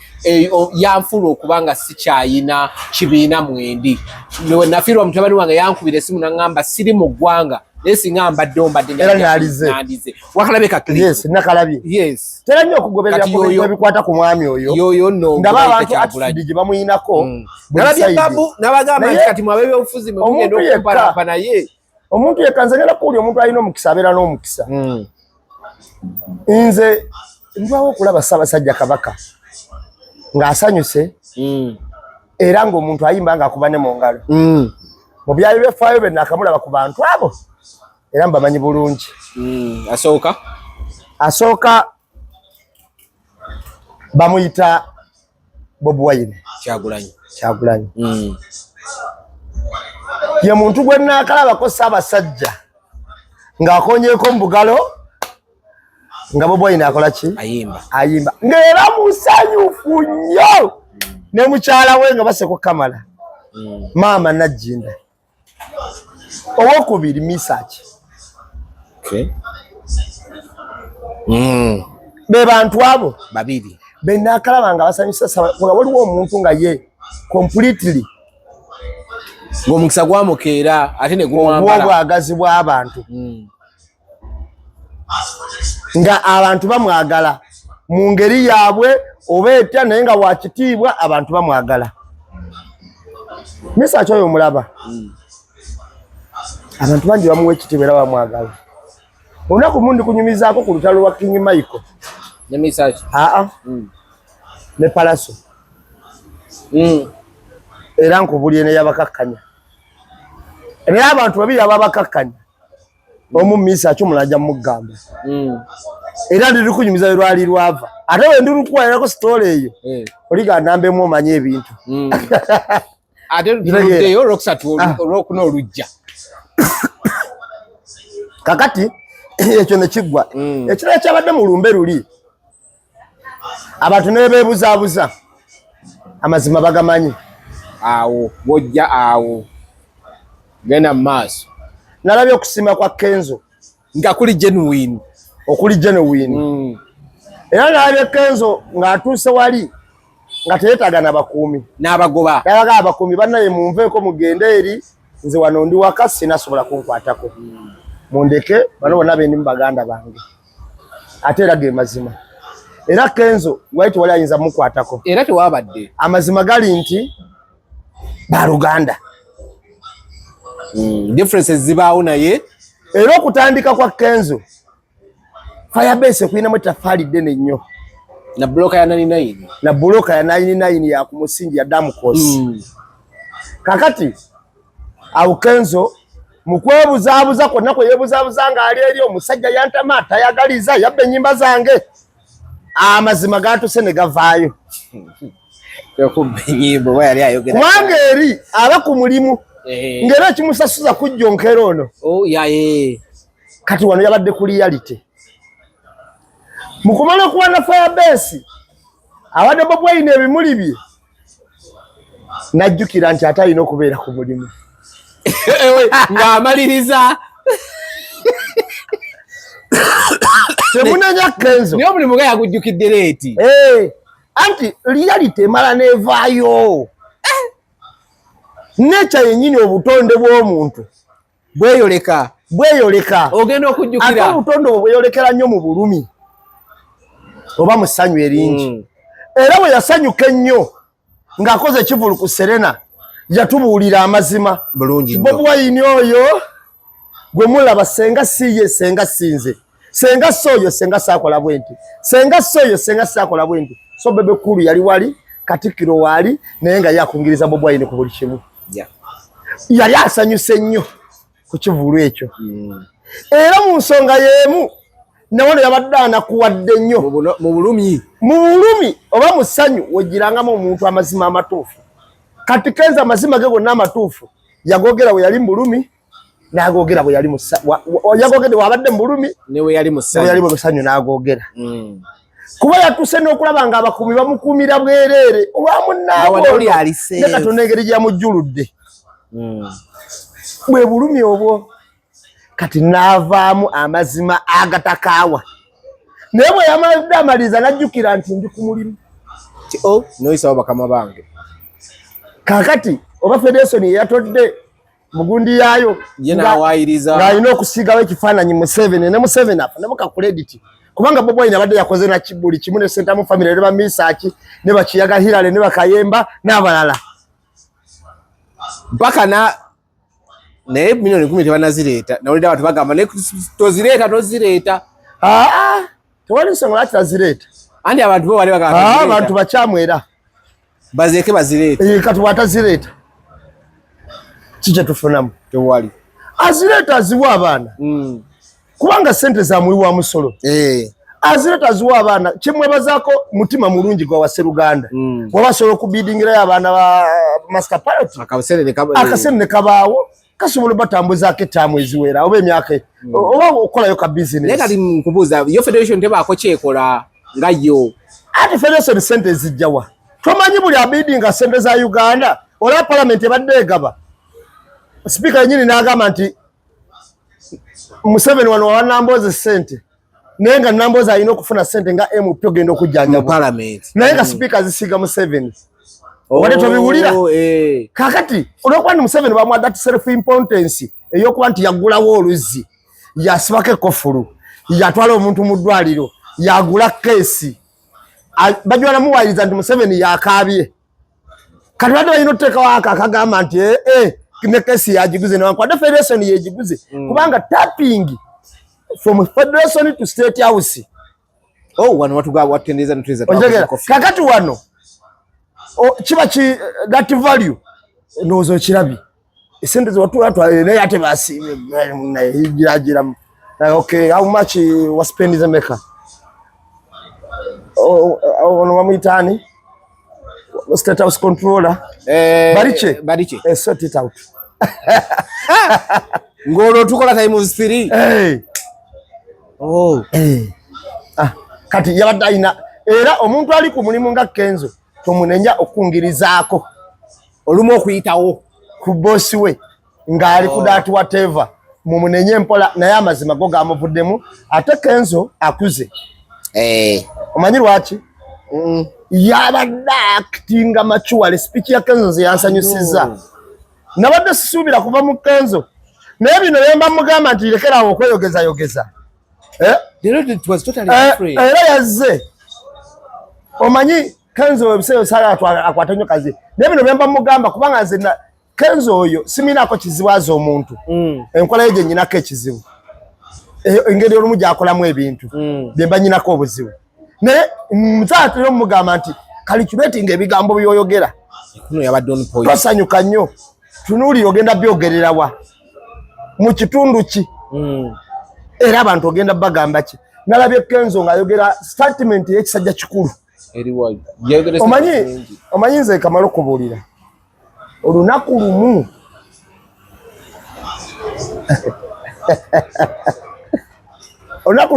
yanfula okuba nga sikyayina kibiina mwendi nafiirwa mutabani wange yankubira esimu naŋŋamba siri mu ggwanga naye singa mbadde nandize wakalabye nakalabye tera nnyo okugoberera ebikwata ku mwami oyo ndaba abantu attitude gye bamuyinako nalabye Babu nabagamba nti kati mwabe byobufuzi mwe mugenda okumpalampa naye omuntu yekka nze ngenda kuwulira omuntu alina omukisa abeera n'omukisa nze ndwawo okulaba Ssaabasajja Kabaka ng'asanyuse era ng'omuntu ayimba ng'akuba ne mu ngalo mu byali byefaayo be nakamulaba ku bantu abo era mbamanyi bulungi asooka bamuyita Bobi Wine Kyagulanyi ye muntu gwe naakalabako Ssaabasajja ng'akonyeeko mu bugalo nga Bobi Wine akola ki ayimba ng'era musanyufu nnyo ne mukyala we nga baseko Kamala maama Najjinda owokubiri Misaaki be bantu abo babiri be naakalaba nga basanyusa nga waliwo omuntu nga ye completely ng'omukisa gwamukeera ate ne gumwambala obwagazi bw'abantu nga abantu bamwagala mu ngeri yaabwe oba etya naye nga wakitiibwa abantu bamwagala Misaaki oyo omulaba abantu bangi bamuwa ekitiibwa era bamwagala olunaku lumu ndi kunyumizaako ku lutalo lwa King Michael ne Misaaki ne Palaso era nkubulye ne yabakakkanya era abantu babiri ababakakkanya omu Misaaki omulala ajja mugamba era ndi lukunyumiza lwali lwava ate we ndi lukuwalirako sitoola eyo oliga nambemu omanye ebintu ate tuluddeyo olwokusatu olwokuna olujja kakati ekyo ne kiggwa ekirala kyabadde mu lumbe luli abantu ne beebuzaabuza amazima bagamanyi awo bwojja awo genda mu maaso nalabye okusiima kwa Kenzo nga kuli genuine era nalabye Kenzo ng'atuuse wali nga teyeetaaga n'abakuumi n'abagoba yabaga abakuumi bannaye munveeko mugende eri nze wano ndi waka sinasobola kunkwatako mundeke bano bonna bendi mu baganda bange ate era ge mazima era Kenzo waiti wali ayinza mukwatako era tewabadde amazima gali nti baluganda differences zibaawo naye era okutandika kwa Kenzo Firebase kuinamu ettaffaali ddene nnyo na bloka ya 99 ya ku musingi ya Damcos kakati awo Kenzo mu kwebuzaabuza kwonna kwe yeebuzaabuza nga ali eri omusajja yantama tayagaliza yabba ennyimba zange amazima gatuse ne gavaayo nyimbo yali ayogera kubanga eri aba ku mulimu ngera kimusasuza kujjonkera ono kati wano yabadde ku reality mukumala kuba na Firebase awadde Bobi Wine ebimuli bye najjukira nti ate alina okubeera ku mulimu ng'amaliriza temunenya Kenzo niyo mulimu ga yakujjukidde leeti anti reality emala neevaayo nature yennyini obutonde bw'omuntu bweyoleka ogenda okujjukira ate obutonde obwo bweyolekera nnyo mu bulumi oba mu ssanyu eringi era bwe yasanyuka ennyo ng'akoze ekivulu ku Serena yatubuulira amazima bulungi Bobi Wine oyo gwe mulaba senga siye senga sinze senga soyo senga sakola bwenti senga soyo senga sakola bwenti so Bebe Cool yali wali Katikkiro wali naye nga yakungiriza Bobi Wine ku buli kimu yali asanyuse nnyo ku kivulu ekyo era mu nsonga y'emu nawono yabadde anakuwadde nnyo mu bulumi oba mu ssanyu wegirangamu omuntu amazima amatuufu kati Kenzo amazima ge gonna amatuufu yagogera bwe yali mu bulumi n'agogera bwe yali yagogedde wabadde mu bulumi newe yali mu ssanyu n'agogera kuba yatuse n'okulaba nga abakuumi bamukuumira bwereere olwamunnaaboli ne Katonda engeri gyamujjuludde bwe bulumi obwo kati n'avaamu amazima agatakaawa naye bwe yamadde amaliza n'ajjukira nti ndi ku mulimu noyisawo bakama bange kakati oba Federation yatodde mugundi yaayo n'awayiriza ng'alina okusiigawo ekifaananyi Museveni ne Museveni afunemu ka credit kubanga Bobi Wine abadde yakoze na buli kimu ne Sentamu family ne bamisaaki ne Bakiyaga Hilale ne Bakayemba n'abalala mpaka naye milioni 10 tebanazireeta nawulira abantu bagamba tozireeta tewali nsonga lwaki tazireeta andi abantu bo bali bagamba abantu bakyamu era bazeeke bazireeta kati bwatazireeta kikye tufunamu tewali azireeta aziwa abaana kubanga sente za muwi wa musolo azireeta aziwa abaana kyemwebazaako mutima mulungi gwa Wasseruganda wabasobola okubidingirayo abaana ba Master Pilot akasente ne kabaawo kasobola batambuzaako ettaamu eziwera oba emyaka oba okolayo ka business naye kati nkubuuza yo Federation tebaako kyekola nga yo ate Federation sente ezijjawa tomanyi buli abidinga sente za Uganda olaba Parliament ebadde egaba Speaker yennyini n'agamba nti Museveni wano wanamboze sente naye nga Namboze alina okufuna sente nga MP ogenda okujjanjabwa naye nga Speaker zisiiga Museveni wadde tobiwulira kakati olwokuba nti Museveni bamuwa that self importance ey'okuba nti yagulawo oluzzi yasibako ekofulu yatwala omuntu mu ddwaliro yagula keesi bajwala muwayiriza nti Museveni yakaabye kati badde balina okuteekawo akagamba nti ne keesi yagiguze newankwadde Federation yegiguze kubanga tapping from Federation to State House wano watutendeeza netweza kakati wano kiba that value ndowooza okirabye esente zewatwatwalire naye ate basijiragiramu okay how much was spend the maker ono bamuyitaani State House controller Bariche sort it out ngolo tukola times 3 kati yabadde alina era omuntu ali ku mulimu nga Kenzo tomunenya okungirizaako olumu okuyitawo ku bosi we ng'ali ku that whatever mumunenye mpola naye amazima go gamuvuddemu ate Kenzo akuze omanyi lwaki yabadde actinga machuwale speech ya Kenzo nze yansanyusiza nabadde sisuubira kuva mu Kenzo naye bino bemba mugamba nti lekerawo okweyogeza era yazze omanyi Kenzo webiseyo sala akwata nnyo kazi naye bino bemba mugamba kubanga nze Kenzo oyo siminaako kiziwaza omuntu enkola ye gye nnyinako ekizibu engeri olumu gyakolamu ebintu byemba nnyinako obuzibu naye nzaatera omugamba nti calculating ebigambo byoyogera tosanyuka nnyo tunuulira ogenda byogererawa mu kitundu ki era abantu ogenda bagamba ki nalabye Kenzo ng'ayogera statement y'ekisajja kikulu. Omanyi nze Kamala okubuulira olunaku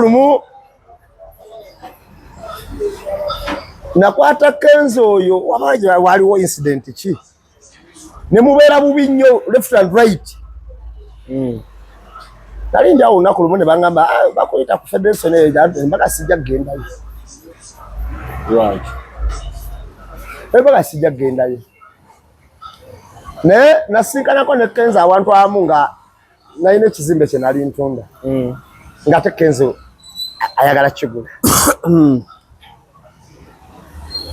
lumu nakwata Kenzo oyo waliwo incident ki ne mubeera bubi nnyo left and right. Nali ndi awo olunaku lumu ne baŋŋamba bakuyita ku federation mpaka sijja kugendayo. Mpaka sijja kugendayo. Naye nasinkanako ne Kenzo awantu amu nga nalina ekizimbe kye nali ntunda. Ng'ate Kenzo ayagala kigula.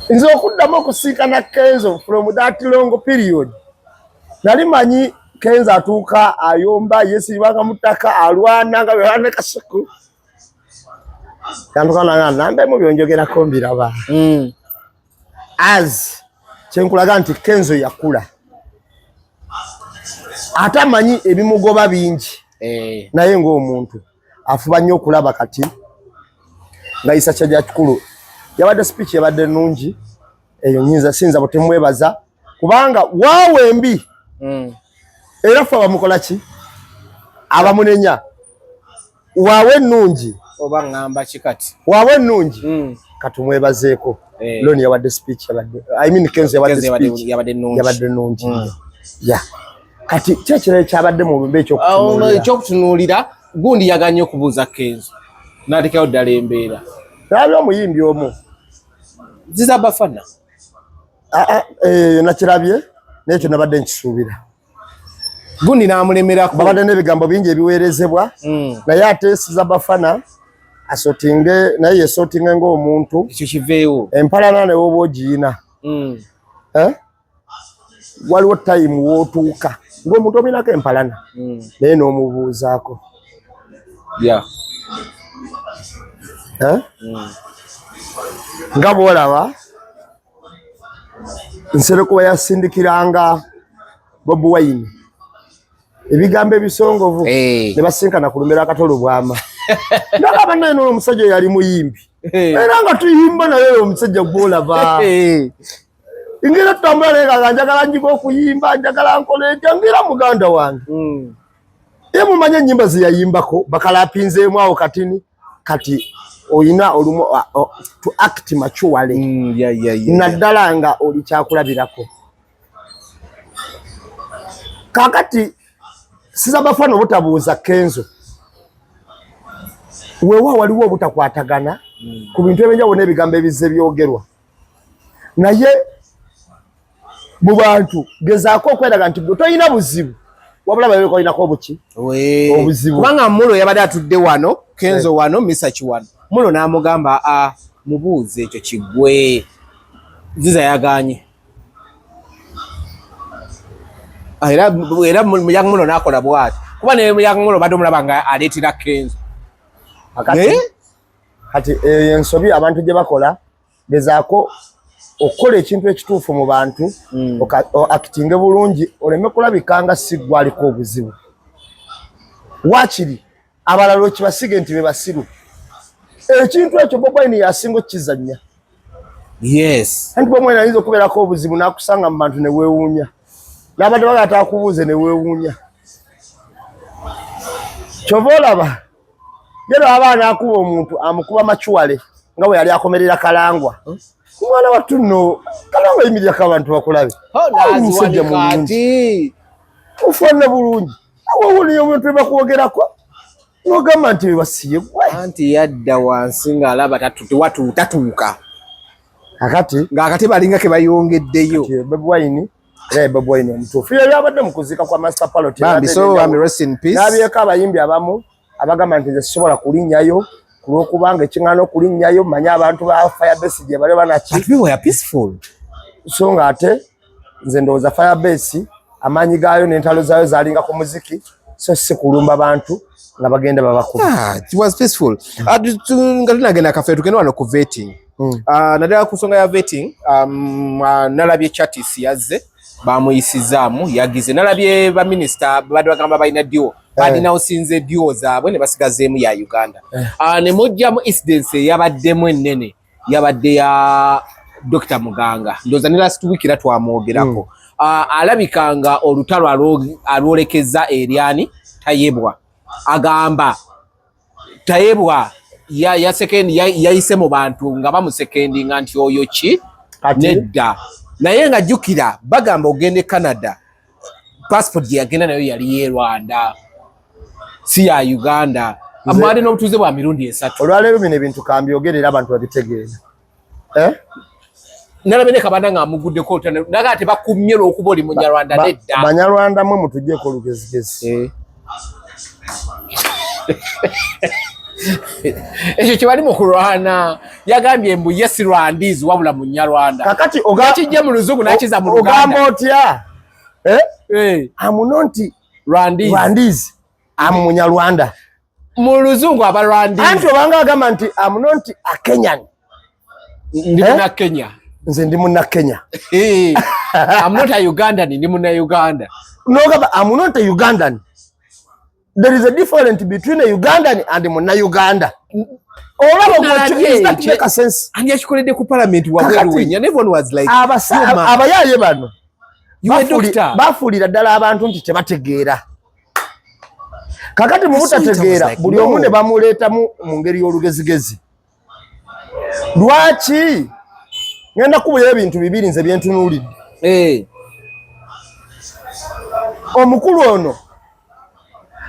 Nze okuddamu okusinkana Kenzo from that long period. Nali manyi Kenzo atuuka ayomba yesibanga mutaka alwana nga bwe kasuku. Kantukana nambe mu byonjogerako mbiraba. As kyenkulaga nti Kenzo yakula. Atamanyi ebimugoba bingi. Naye ng'omuntu afuba nnyo okulaba kati ng'ayisa kyajja kikulu. Yabadde speech yabadde nnungi eyo nyinza sinza butemwebaza kubanga waawe embi era fa bamukola ki abamunenya waawe nnungi oba ngamba kikati waawe nnungi katumwebazeeko loni yabadde speech yabadde Kenzo yabadde nnungi ya kati kyekiro kyabadde mu lumbe ekyokutunuulira gundi yaganye okubuuza Kenzo n'atekayo ddala embeera nabyo omuyimbi omu ziza bafana nakirabye n'ekyo nabadde nkisuubira gundi n'amulemerako babadde n'ebigambo bingi ebiweerezebwa naye ate siza bafana asotinge naye yesotinge ng'omuntu ekyo kiveewo empalana ne woba ogiyina waliwo time wootuuka ng'omuntu ominako empalana naye n'omubuuzaako nga bwolaba Nsereko yasindikiranga Bobi Wine ebigambo ebisongovu ne basinkana ku lumera akatolo bwama ndaba naye n'omusajja yali muyimbi era nga tuyimba naye omusajja gwolaba ingira tutambula naye njagala njiga okuyimba njagala nkole ngira muganda wange ye mumanye ennyimba ze yayimbako bakalapinzeemu awo kati oyina olumu to act maturely naddala nga oli kyakulabirako kakati siza bafana obutabuuza Kenzo wewa waliwo obutakwatagana ku bintu ebyenjawulo n'ebigambo ebize byogerwa naye mu bantu gezaako okweraga nti toyina buzibu wabula babe kolinako obuki obuzibu kubanga Mulo yabadde atudde wano Kenzo wano Misachi wano Mulo n'amugamba mubuuze ekyo kigwe ziza yaganye era Mulo n'akola bwati kuba ne Mulo badde omulaba nga aleetera Kenzo kati ensobi abantu gye bakola gezaako okola ekintu ekituufu mu bantu akitinge bulungi oleme kulabikanga si gwaliko obuzibu wakiri abalala okibasige nti bebasiru ekintu ekyo Bobi Wine yasinga okukizannya anti Bobi Wine ayinza okubeerako obuzibu n'akusanga mu bantu ne weewuunya n'abadde bagata akubuuze ne weewuunya kyova olaba yero abaana akuba omuntu amukuba machuwale nga bwe yali akomerera Kalangwa mwana watu nno Kalangwa yimiryako abantu bakulabe omusajja mulungi ufana bulungi awuliyo omuntu bakwogerako n'ogamba nti basiye gwe anti yadda wansi ng'alaba tatuuka akati ng'akati balinga ke bayongeddeyo Bobi Wine omutuufu yabadde mu kuzika kwa Master Palot rest in peace n'abyeko abayimbi abamu abagamba nti sisobola kulinnyayo kulwokubanga ekiŋŋaana okulinnyayo manye abantu ba Firebase gye bali banaki so nga ate nze ndowooza Firebase amaanyi gaayo n'entalo zaayo zalinga ku muziki so si kulumba abantu nga bagenda babakuba. It was peaceful. Nga tunagenda kafe tugenda wano ku vetting. Naddala ku nsonga ya vetting nalabye Chatisi yazze bamuyisizaamu yagize nalabye ba minisita badde bagamba balina ddiwo badina osinze dio zaabwe ne basigazeemu ya Uganda ne mujjamu incidence yabaddemu ennene yabadde ya Dr. Muganga ndoza ne last week era twamwogerako alabikanga olutalo alwolekeza Eriani Tayebwa agamba Tayebwa ya second yayise mu bantu nga bamusekendi nga nti oyo ki nedda naye nga jukira bagamba ogende Canada passport yagenda nayo yali ye Rwanda si ya Uganda amwade n'obutuze bwa mirundi esatu olwaleero bino ebintu kambyogerera abantu babitegeera nalabene kabanda nga amuguddeko otana naga ate bakumye lw'okuba oli munyarwanda nedda banyarwanda mwe mutuggyeko olugezigezi ekyo kibali mu kulwana yagambye mbu yes Rwandizi wabula munyarwanda kakati kijja mu luzungu nakiza mu Luganda ogamba otya amuno nti Rwandizi amunyarwanda mu luzungu aba Rwandizi anti obanga agamba nti amuno nti akenyan ndi muna Kenya nze ndi muna Kenya I'm not a Ugandan ndi muna Uganda nogamba amuno nti Ugandan. There is a difference between a Ugandan and muna Uganda. Does that make a sense? And yashikoledde ku parliament wa Wenya and everyone was like abayaye bano you a doctor bafulira ddala abantu nti tebategeera kakati mu butategeera buli omu ne bamuleeta mu ngeri y'olugezigezi lwaki ngenda kubuya ebintu bibiri nze byentunuulidde omukulu ono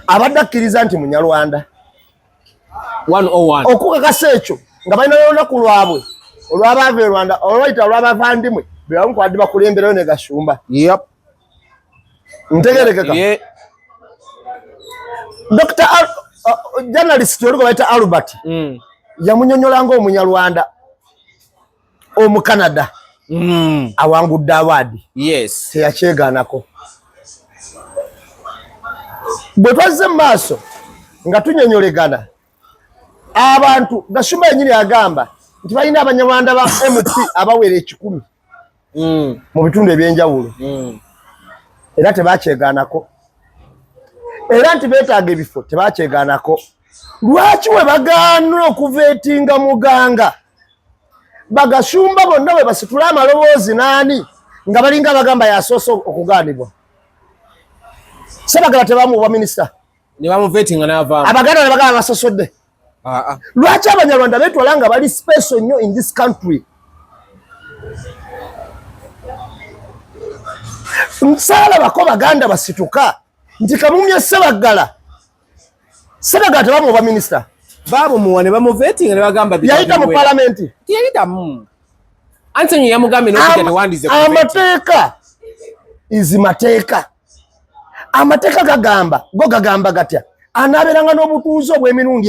abadde akkiriza nti munyarwanda 101 okukakasa ekyo nga balina olunaku lwabwe olw'abaava e Rwanda olwayita olw'abavandimwe be bamukwadi bakulemberayo ne gashumba ntegerekeka Dr. journalist oliko bayita Albert yamunyonyolanga omunyarwanda omu Canada awangudde awaadi teyakyegaanako bwe twazze mu maaso nga tunyonyolegana abantu gashumba yenyini agamba nti balina abanyarwanda ba MP abawera 1,000 mu bitundu ebyenjawulo era tebakyegaanako era nti beetaaga ebifo tebakyegaanako lwaki we bagaana okuveetinga muganga bagashumba bonna bwe basitule amaloboozi naani nga balinga bagamba yasoose okugaanibwa Sebagala tebamuwa minisita ne bamuveetinga n'avaamu abaganda ne bagamba basosodde lwaki abanyarwanda beetwala nga bali special nnyo in this country nsaalabako baganda basituka nti kamumye Sebagala tebamuwa minisita baabumuwa ne bamuveetinga ne bagamba yayita mu palamenti tiyayitamu Anthony yamugambe n'okujja tewandize amateeka izi mateeka amateeka gagamba gatya anaabeeranga n'obutuuzi obw'emirundi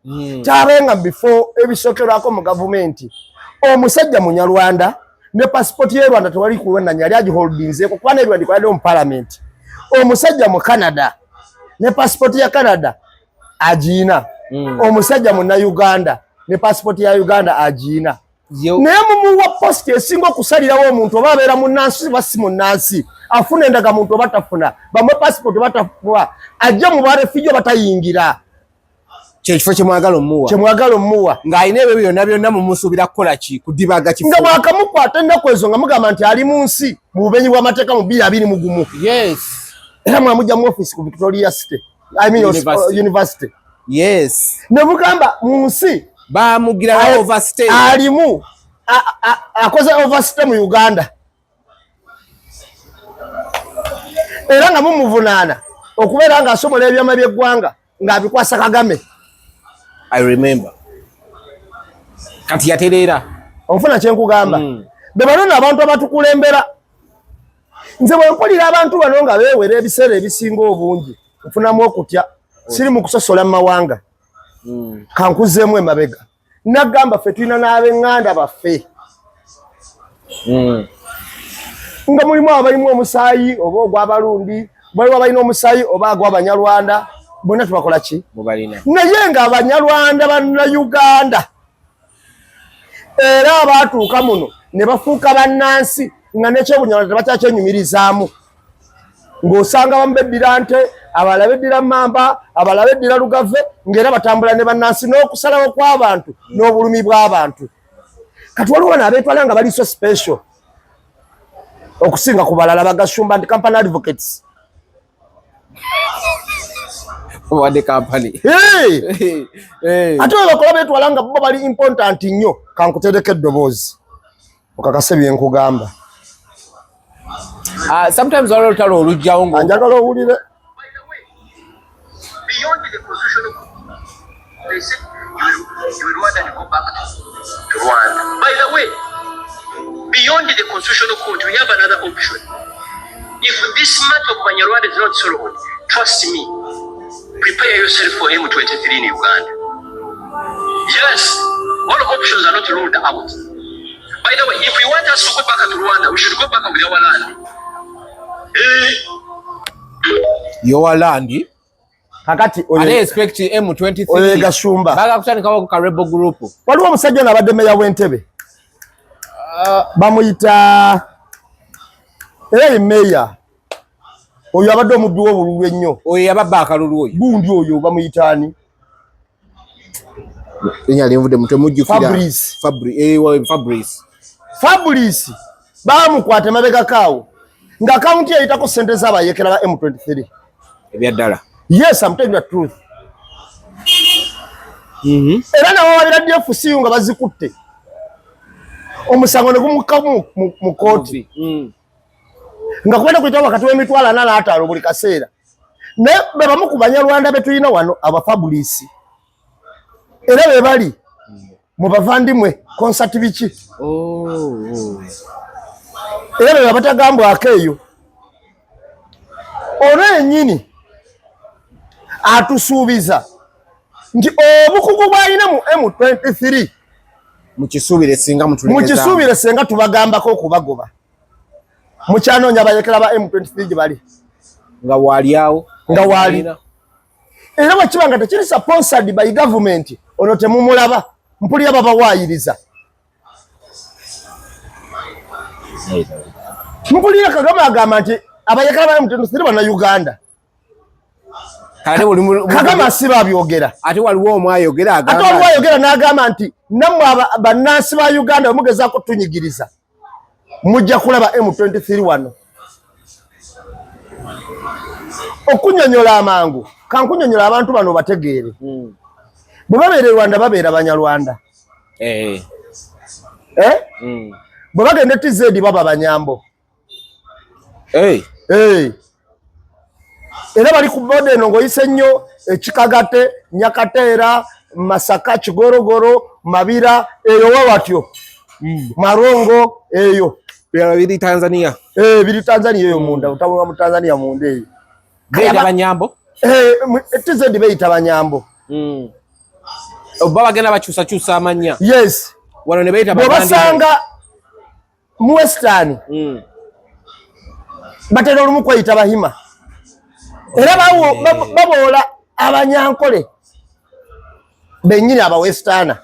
2 kyabenga before ebisokerwako mu gavumenti omusajja munyarwanda ne pasipoti y'e Rwanda tewali kuwenanya yali agiholdinzeeko kuba n'ebiwandiiko yali mu palamenti omusajja mu Canada ne pasipoti ya Canada agiina omusajja munna Uganda ne pasipoti ya Uganda agiina naye mumuwa posti esinga okusalirawo omuntu oba abeera munnansi basi munnansi afuna endagamuntu oba tafuna bamwe pasipoti batafuwa ajja mu barefijo batayingira kyekifo kyemwagala omuwa ng'alina ebyo byonna mumusuubira kukola ki kudibaga kifo nga bwakamukwata ennaku ezo nga mugamba nti ali mu nsi mu bubenyi bw'amateeka mu 2021 era mwamujja mu office ku Victoria City University ne mugamba mu nsi bamugira overstay alimu akoze overstay mu Uganda era nga mumuvunaana okubeera nga asomola ebyama by'eggwanga ng'abikwasa Kagame. I remember kati yatereera onfuna kyenkugamba be balona abantu abatukulembera nze bwe mpulira abantu bano nga beewera ebiseera ebisinga obungi nfunamu okutya siri mu kusosola mu mawanga kankuzeemu emabega nagamba ffe tulina n'ab'eŋŋanda baffe nga mulimu abalimu omusaayi oba ogw'Abalundi baliwo abalina omusaayi oba agw'Abanyarwanda bonna tubakola ki naye nga Abanyarwanda Bannayuganda era abaatuuka muno ne bafuuka bannansi nga n'ekyobunyarwanda tebakyakyenyumirizaamu ng'osanga bamu beddira nte abalala beddira Mamba, abalala beddira Lugave, ng'era batambula ne bannansi n'okusalawo kw'abantu n'obulumi bw'abantu. Kati waliwo bano abeetwala nga bali so special okusinga ku balala bagashumba nti company advocates. Wadde company. Ate we bakola beetwala nga bo bali important nnyo, kankutereka eddoboozi okakase bye nkugamba. Sometimes waliwo olutalo olujjawo ngo njagala owulire. Beyond the constitutional court, they said you will Rwanda and go back to Rwanda. By the way, beyond the constitutional court, we have another option. If this matter of Banyarwanda is not solved, trust me, prepare yourself for M23 in Uganda. Yes, all options are not ruled out. By the way, if we want us to go back to Rwanda, we should go back with our land. Your land? Kakati oye expect M23 oye gashumba baga kutandikawo ku Karebo group. Waliwo omusajja n'abadde meya w'Entebbe bamuyita meya oyo abadde omubbi w'obululu ennyo oyo yababba akalulu oyo gundi oyo bamuyita ani? Enyalinvudde mutwe mujjukira Fabrice bamukwata mabega kaawo nga akaunti yayitako ssente z'abayekera ba M23 ebyaddala. Yes, I'm telling you the truth. Era nawo wabira DFC nga bazikutte omusango ne gumuka mu kooti nga kwenda kuyita wakati w'emitwalo 45 buli kaseera ne be bamu ku Banyarwanda be tulina wano aba Fabrice era be bali mu bavandimwe concert biki era be batagambwako eyo ono ennyini atusuubiza nti obukugu bwalina mu M23 mukisuubire singa tubagambako okubagoba mukyanoonya abayekera ba M23 gye bali nga waaliawo nga waali era bwekiba nga tekiri sponsored by government ono temumulaba mpulira babawaayiriza mpulira Kagame agamba nti abayekera ba M23 bana Uganda. Kagame asiba abyogera. Ate waliwo omwayogera agamba. Ate omwayogera n'agamba nti nammwe bannansi ba Uganda mugezaako tunyigiriza. Mujja kulaba M23 wano. Okunyonyola amangu. Kankunyonyola abantu bano bategeere. Bwe babeera Rwanda babeera Banyarwanda. Bwe bagenda TZ baba Banyambo. Era bali ku boda eno ng'oyise nnyo Ekikagate, Nyakateera, Masaka, Kigorogoro, Mabira, eyo wawatyo. Marongo, eyo. Biri Tanzania. Biri Tanzania eyo munda, utawuga mu Tanzania munda eyo. Beita Banyambo? TZ beita Banyambo. Oba bagenda bakyusa amannya. Yes. Wano ne beita Baganda. Bwebasanga mu Western. Batera olumu kweyita Bahima. Era baboola Abanyankole bennyini aba Western.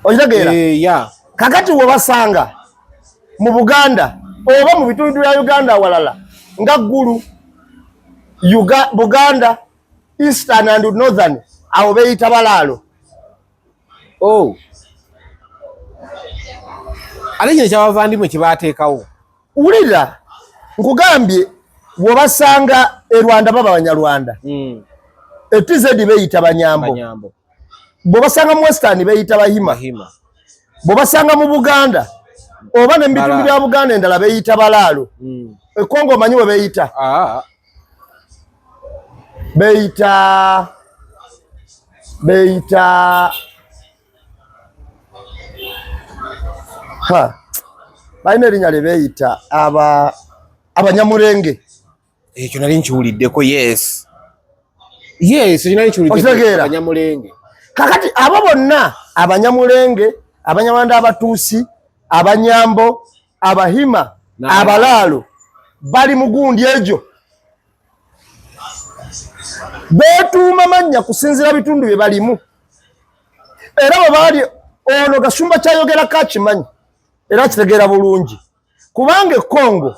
Okitegeera? Kakati webasanga mu Buganda oba mu bitundu bya Uganda awalala nga Gulu, Buganda, Eastern and Northern awo beyita Balaalo. Ate kino kyabavandimwe kyebateekawo. Wulira nkugambye webasanga Rwanda baba Banyarwanda. TZ beyita Banyambo. Bwebasanga mu Western beyita Bahima. Bwebasanga mu Buganda oba ne bitundu bya Buganda endala beyita Balaalo. Kongo manyi we beyita. Beyita balina erinnya lye beyita Abanyamulenge. Ekyo nali nkiwuliddeko. Yes, ekyo nali nkiwuliddeko Abanyamulenge. Kakati abo bonna Abanyamulenge, Abanyarwanda Abatuusi, Abanyambo, Abahima, Abalaalo bali mu gundi egyo. Beetuuma mannya kusinziira bitundu bye balimu. Era bwe baali ono Gashumba kyayogera kakimanyi era kitegeera bulungi kubanga Kongo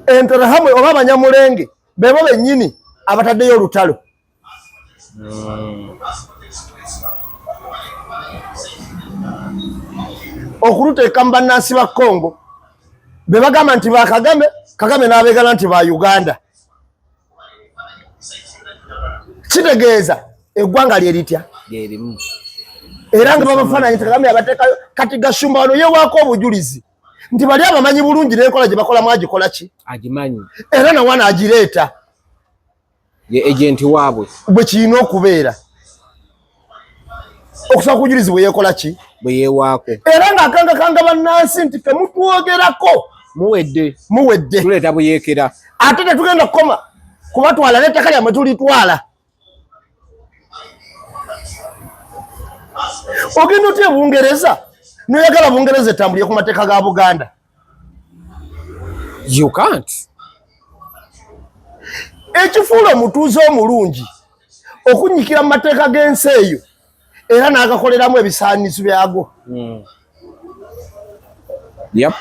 Enterahamwe oba Abanyamulenge bebo bennyini abataddeyo olutalo. Okuluteeka mu bannansi ba Congo be bagamba nti ba Kagame, Kagame n'abeegala nti ba Uganda. Kitegeeza eggwanga lye litya lyerimu era nga babafaananyi Kagame abateekayo kati Gashumba wano yeewaako obujulizi nti bali abamanyi bulungi n'enkola gye bakolamu agikola ki agimanyi era nawana agireeta ye agenti waabwe bwe kirina okubeera okusaba kujulizi bwe yeekola ki bwe yeewaako era ng'akangakanga bannansi nti temutwogerako muwedde tuleeta buyeekera ate tetugenda kukoma kubatwala n'ettaka lyammwe tulitwala. Ogenda otya Bungereza noyagala Bungereza etambulire ku mateeka ga Buganda? You can't. Ekifuula omutuuze omulungi okunyikira mu mateeka g'ensi eyo era n'agakoleramu ebisaanyizo byago. Yep.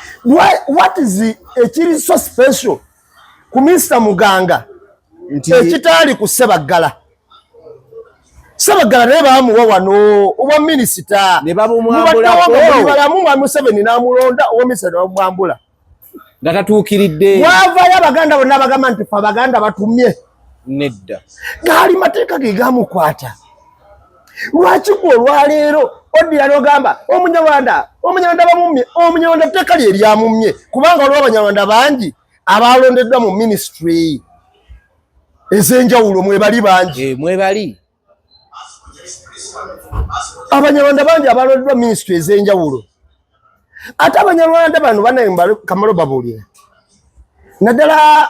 What is ekiri so special ku Mr. Muganga ekitaali ku Ssebaggala? Ssebaggala naye baamuwa wano obwa minisita ne babumwambulako balamu Museveni n'amulonda obwa minisita bamwambula nga tatuukiridde. Wavayo Abaganda bonna bagamba nti fe Abaganda batumye nedda gaali mateeka ge gamukwata. Lwaki gwe olwaleero odira n'ogamba Omunyarwanda bamumye, Omunyarwanda tteeka lye lyamumye kubanga olwo Abanyarwanda bangi abalondeddwa mu ministry ez'enjawulo mwebali bangi. Mwebali Abanyarwanda bangi abalondeddwa ministry ez'enjawulo. Ate Abanyarwanda bano banaye Kamalo babuulira naddala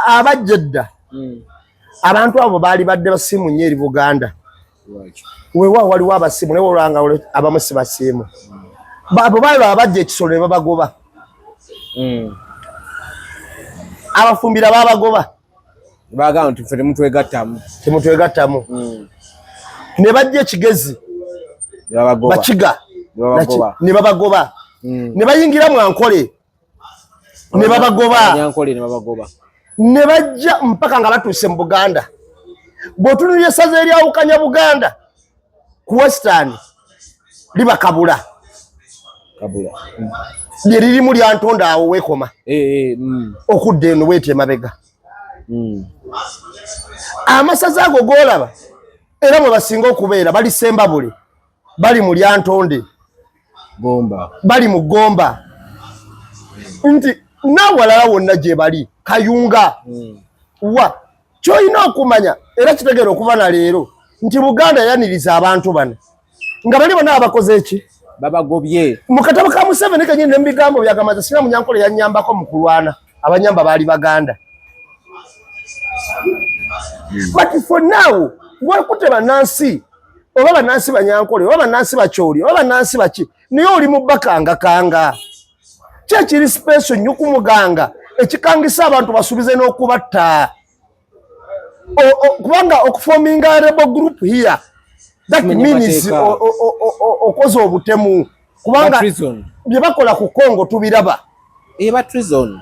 abajjedda abantu abo baali badde basiimu nnyo eri Buganda. Weewaawo waliwo abasiimu naye olwanga abamu si basiimu. Abo baali abajja ekisolo ne babagoba. Abafumbira baabagoba bagamba nti ffe temutwegattamu. Ne bajja ekigezi bakiga ne babagoba ne bayingira mu Ankole ne babagoba ne bajja mpaka nga batuuse mu Buganda. Bw'otunuulira essaza eryawukanya Buganda ku Western liba Kabula lye lirimu lya Ntonda awo weekoma okudda eno weeta emabega. Amasaza ago g'olaba era mwe basinga okubeera bali Sembabule, bali mu Lyantonde, bali mu Gomba, nti n'awalala wonna gye bali Kayunga. Ky'olina okumanya era kitegeera okuva na leero nti Buganda yaniriza abantu bano nga bali bonna abakoze eki babagobye mu katabo ka Museveni kenyini n'ebigambo byagamaza sina Munyankole yannyambako mu kulwana abanyamba baali Baganda. But for now wakute bannansi oba bannansi Banyankole oba bannansi Bakyoli oba bannansi baki niyo oli mu bakanga kyekiri special nnyo ku Muganga ekikangisa abantu basubize n'okubatta. Kubanga okuforminga a rebel group here that means okoze obutemu kubanga bye bakola ku Congo tubiraba. Treason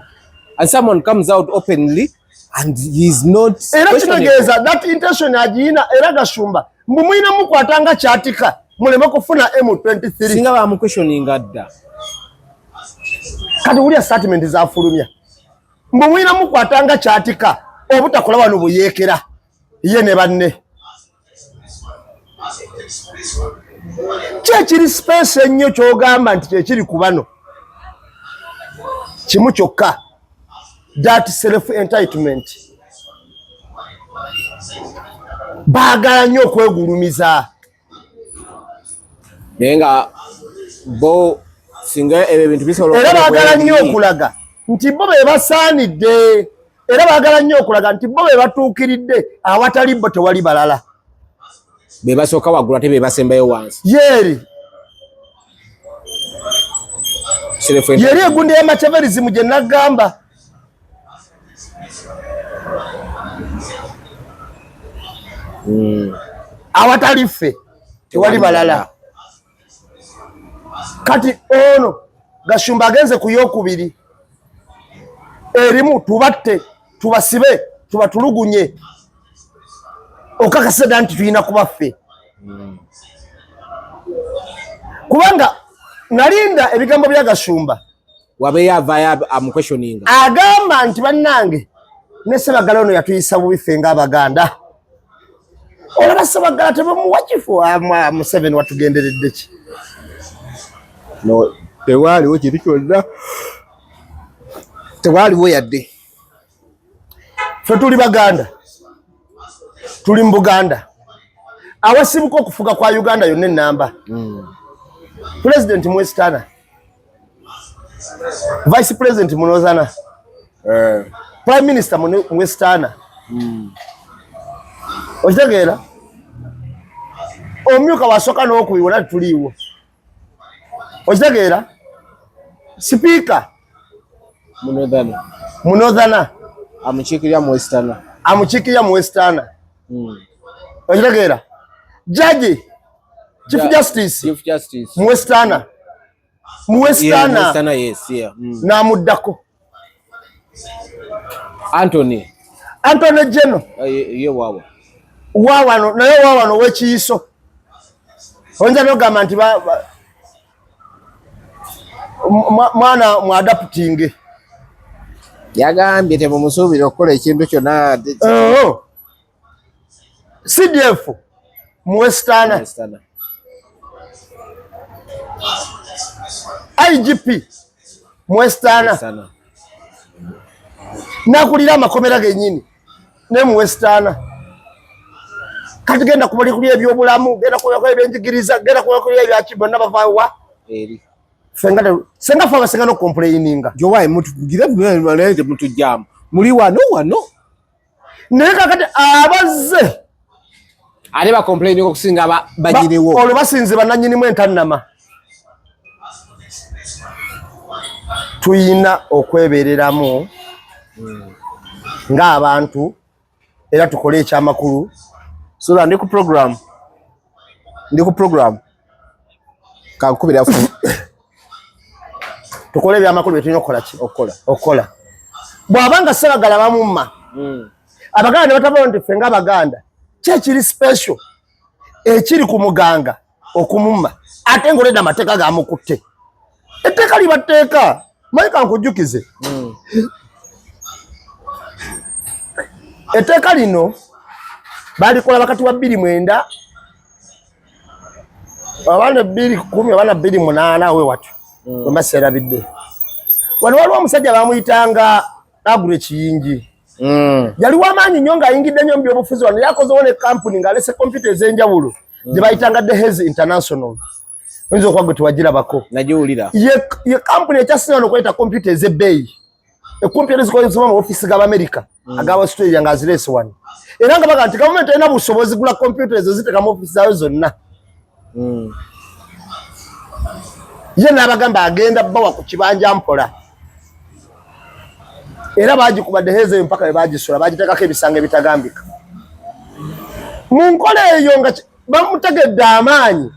and someone comes out openly and he is not era kitegeeza that intention agiina era Gashumba mbu mwina mukwatanga kyatika muleme kufuna M23 singa bamuquestioninga dda kati wulya statement zafulumya mbu mwina mukwatanga kyatika obutakola wano buyeekera ye ne banne. Kyekiri space ennyo ky'ogamba nti kyekiri ku bano kimu kyokka that self entitlement. Baagala nnyo okwegulumiza naye nga bo singa ebyo ebintu bisobola era baagala nnyo okulaga nti bo be basaanidde era baagala nnyo okulaga nti bo be batuukiridde awatali bo tewali balala be basooka waggulu ate be basembayo wansi yeri egundi y'Amateberezimu gye nagamba awatali ffe tewali balala. Kati ono Gashumba agenze ku yokubiri erimu tubatte tubasibe tubatulugunye okakaseda nti tulina kubaffe kubanga nalinda ebigambo bya Gasumba wabeya vaya am questioning agamba nti bannange ne Sebagala ono yatuyisa bubi ffe ng'Abaganda olaba Sebagala tebamuwakifu Museveni watugenderedde ki no tewaliwo kiri kyonna tewaliwo yadde ffe tuli Baganda tuli mu Buganda awasibuka okufuga kwa Uganda yonna ennamba President Mwestana Vice President Munozana Prime Minister Mwestana okitegeera omyuka wasooka n'okubiwona tuliiwo okitegeera Speaker Munozana amukiikirira mu Westana okitegeera Judge Chief Justice Mwestana yes yeah namuddako Anthony General ye wawano naye wawano w'ekiyiso oyinza n'ogamba nti mwana mwadaptinge yagambye temumusuubira okukola ekintu kyonna CDF Mwestana IGP Mwestana nakulira amakomera gennyini ne Mwestana kati genda kubalikulia ebyobulamu genda kubalikulia ebyenjigiriza genda kubalikulia ebyakibonna bavaawa eri senga fa basenga no complaininga jowaye mutugira mwalete mutujjamu muli wano naye kakati abazze ate ba complaining okusinga banyiniwo olwo basinze bannannyinimu entannama tuyina okwebereramu ng'abantu era tukole ekyamakulu sura ndi ku program kankubira tukole ebyamakulu byetulina okukola ki okukola bw'abanga Sebagala bamumma Abaganda ne batabawo nti ffe ng'Abaganda kyekiri special ekiri ku muganga okumumma ate ng'oledde amateeka gamukutte etteeka libatteeka mayika nkujjukize etteeka lino balikola wakati wa 29 abaana 2010 abaana 28 awe watu wemaseera bidde wano waliwo omusajja bamuyitanga Agure Kiyingi yali wamaanyi nnyo ng'ayingidde nnyo mu byobufuzi wano yakozewo ne kampuni ng'alese kompyuta ez'enjawulo gye bayitanga Dehez International oyinza okuba gwe tewagirabako nagiwulira ye kampuni ekyasinga wano okweta kompyuta ez'ebbeeyi ekompyuta ezikozesebwa mu ofiisi g'Amerika ag'Australia ng'azireese wano era nga baga nti gavumenti erina busobozi gula kompyuta ezo ziteeka mu ofiisi zaayo zonna ye n'abagamba agenda bawa ku kibanja mpola era bagikuba Dehez eyo mpaka bagisula bagiteekako ebisanga ebitagambika mu nkola eyo nga bamutegedde amaanyi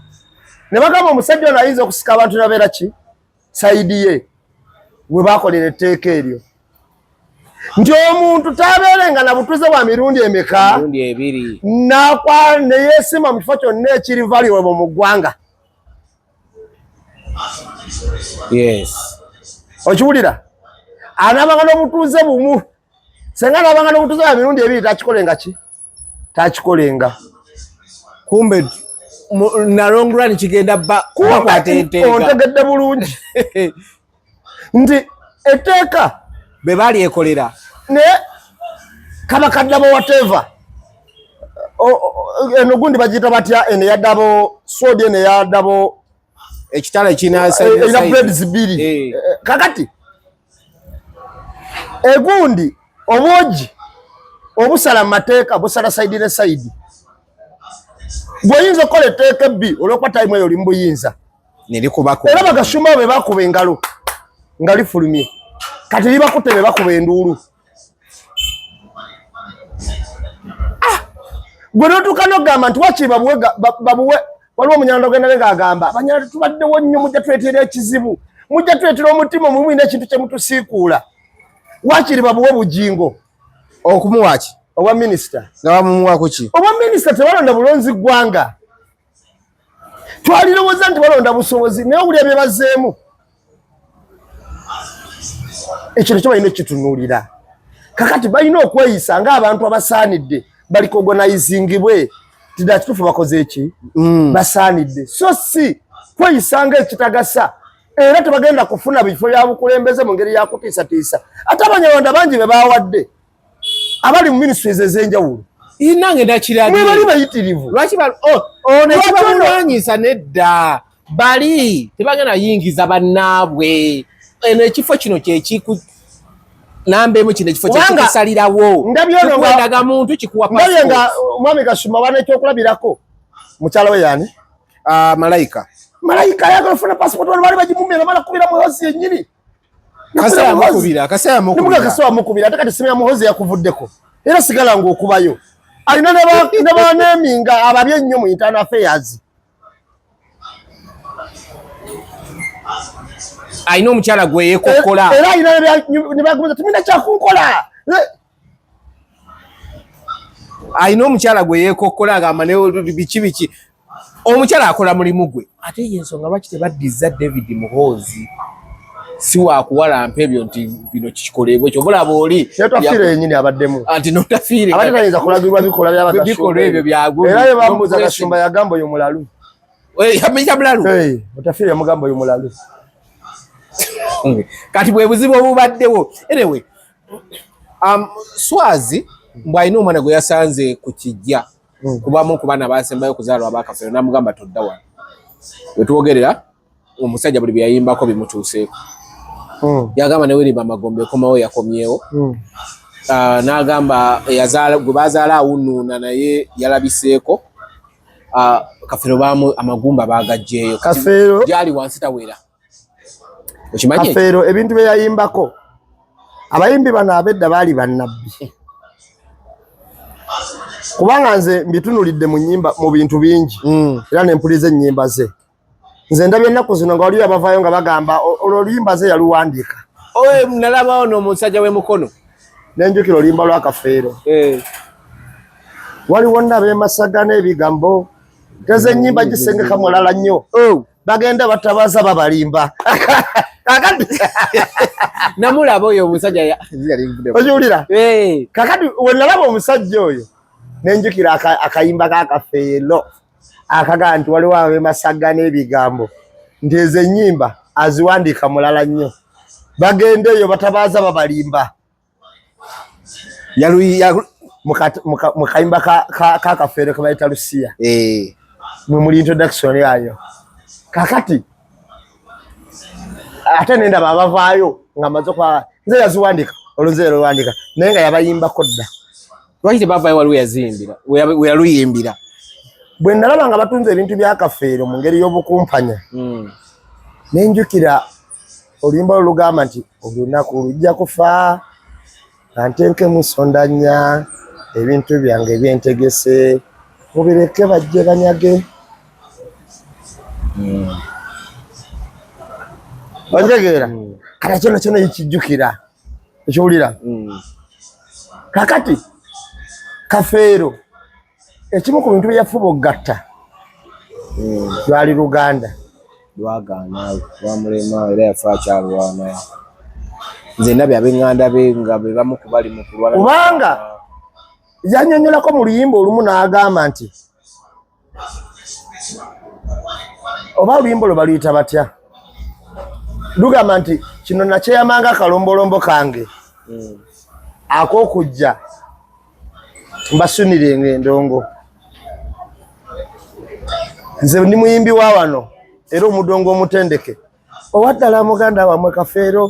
ne bagamba omusajja ono ayinza okusika abantu nabeera ki sayidi ye we bakolera etteeka eryo nti omuntu tabeerenga na butuze bwa mirundi emeka ne yeesima mu kifo kyonna ekiri valuable mu ggwanga okiwulira anaabanga n'obutuuze bumu senga anaabanga n'obutuuze bwa mirundi ebiri takikolenga ki takikolenga kumbe na long run kigenda ontegedde bulungi nti etteeka be bali ekolera ne kabakaddabo whatever eno gundi bagiyita batya eno yaddabo sodi eno yaddabo ekitala ekina breds bbiri kakati egundi obwogi obusala mu mateeka busala saidi ne saidi bw'oyinza okukola etteeka ebbi olw'okuba tayimu eyo oli mu buyinza era Bagasumba be bakuba engalo nga lifulumye kati libakutte be bakuba enduulu gwe n'otuuka n'ogamba nti wakiri babuwe waliwo omunyanda ogenda ng'agamba abanyanda tubaddewo nnyo mujja tuleetera ekizibu mujja tuleetera omutima omumwina ekintu kye mutusiikuula wakiri babuwe bujingo okumuwaki owa minister nga bamumuwa kuki owa minister tebalonda bulonzi gwanga twalirowooza nti balonda busobozi naye obuli ebye bazeemu ekyo kyo balina ekitunuulira kakati balina okweyisa ng'abantu abasaanidde balikogonayizingibwe tidakituufu bakoze eki basaanidde so si kweyisa ng'ekitagasa era tebagenda kufuna bifo bya bukulembeze mu ngeri yakutiisatiisa ate abanyarwanda bangi be baawadde abali mu ministries ez'enjawulo nange ndakirabye bali bayitirivu lwaki nekibamulwanyisa nedda bali tebagenda yingiza bannaabwe eno ekifo kino kyekiku nambemu kino ekifo kyekikisalirawo kikwendaga muntu kikuwa ndabye nga omwami Kasuma wana ekyokulabirako mukyala we yani Malayika ayagala ofuna passport wano bali bagimumira bamala kubira muhozi yennyini kaseera mukubira ate kati simu ya muhozi yakuvuddeko era sigala ng'okubayo alina ne baneeminga ababye ennyo mu internal affairs alina omukyala gwe yeekokkola era alina ne bagumiza timina kyakunkola alina omukyala gwe yeekokkola agamba ne biki omukyala akola mulimu gwe ate yensonga lwaki tebaddiza David Muhoozi si wakuwalampa ebyo nti bino kikolebwa ekyo bulaba oli yatafiire yennyini abaddemu anti notafiire abadde tayinza kulagirwa bikolwa byabbikolwa ebyo byagwe era yebamubuuza Kasumba yagamba oyo mulalu yamenya mulalu otafiire yamugamba oyo mulalu kati bwe buzibu obubaddewo anyway Swazi mbwalina omwana gwe yasanze ku kijja kubamu ku baana basembayo okuzaalwa abakafeero namugamba todda wano wetwogerera omusajja buli byeyayimbako bimutuuseeko yagamba newerimba amagombe ekomawo yakomyewo n'agamba gwe bazaala awunuuna naye yalabiseeko kafeero baamu amagumba baagajjeeyo kafeero gyali wansi tawera okimanyi kafeero ebintu bye yayimbako abayimbi bano abedda baali bannabbi kubanga nze mbitunulidde mu nnyimba mu bintu bingi era nempuliriza ennyimba ze nze ndabye ennaku zino nga waliyo abavaayo nga bagamba olwo oluyimba ze yaluwandiika nalabawo n'omusajja w'emukono nenjukira oluyimba lwa Kafeero waliwo nnabeemasaga n'ebigambo teze ennyimba gisengeka mulala nnyo bagenda batabaza babalimba namulaba oyo omusajja okiwulira kakati we nalaba omusajja oyo nenjukira akayimba ka Kafeero akaga nti waliwo abeemasaga n'ebigambo nti ezo ennyimba aziwandiika mulala nnyo bagenda eyo batabaza babalimba mu kayimba ka Kafeero ke bayita Lusiya mwe muli introduction yayo kakati ate nendaba abavaayo nga maze kwa nze yaziwandiika olunze lwandika naye nga yabayimbako dda lwaki tebavaayo waliwo yaziyimbira we yaluyimbira bwe nalaba nga batunze ebintu bya Kafeero mu ngeri y'obukumpanya nenjukira oluyimba olugamba nti olunaku lujja kufa antenke musondanya ebintu byange byentegese mubireke bajje banyage ontegeera kata kyona kyona ekijjukira ekiwulira kakati Kafeero ekimu ku bintu byeyafuba okugatta lwali Luganda lwagaana lwamulema era yafa akyalwana nze ndabye ab'eŋŋanda be nga be bamu ku bali mu kulwana kubanga yannyonnyolako mu luyimba olumu n'agamba nti oba oluyimba olwo baluyita batya lugamba nti kino nakyeyamanga akalombolombo kange ak'okujja mbasunirenga endongo nze ndi muyimbi wa wano era omudongo omutendeke owaddala muganda wamwe Kafeero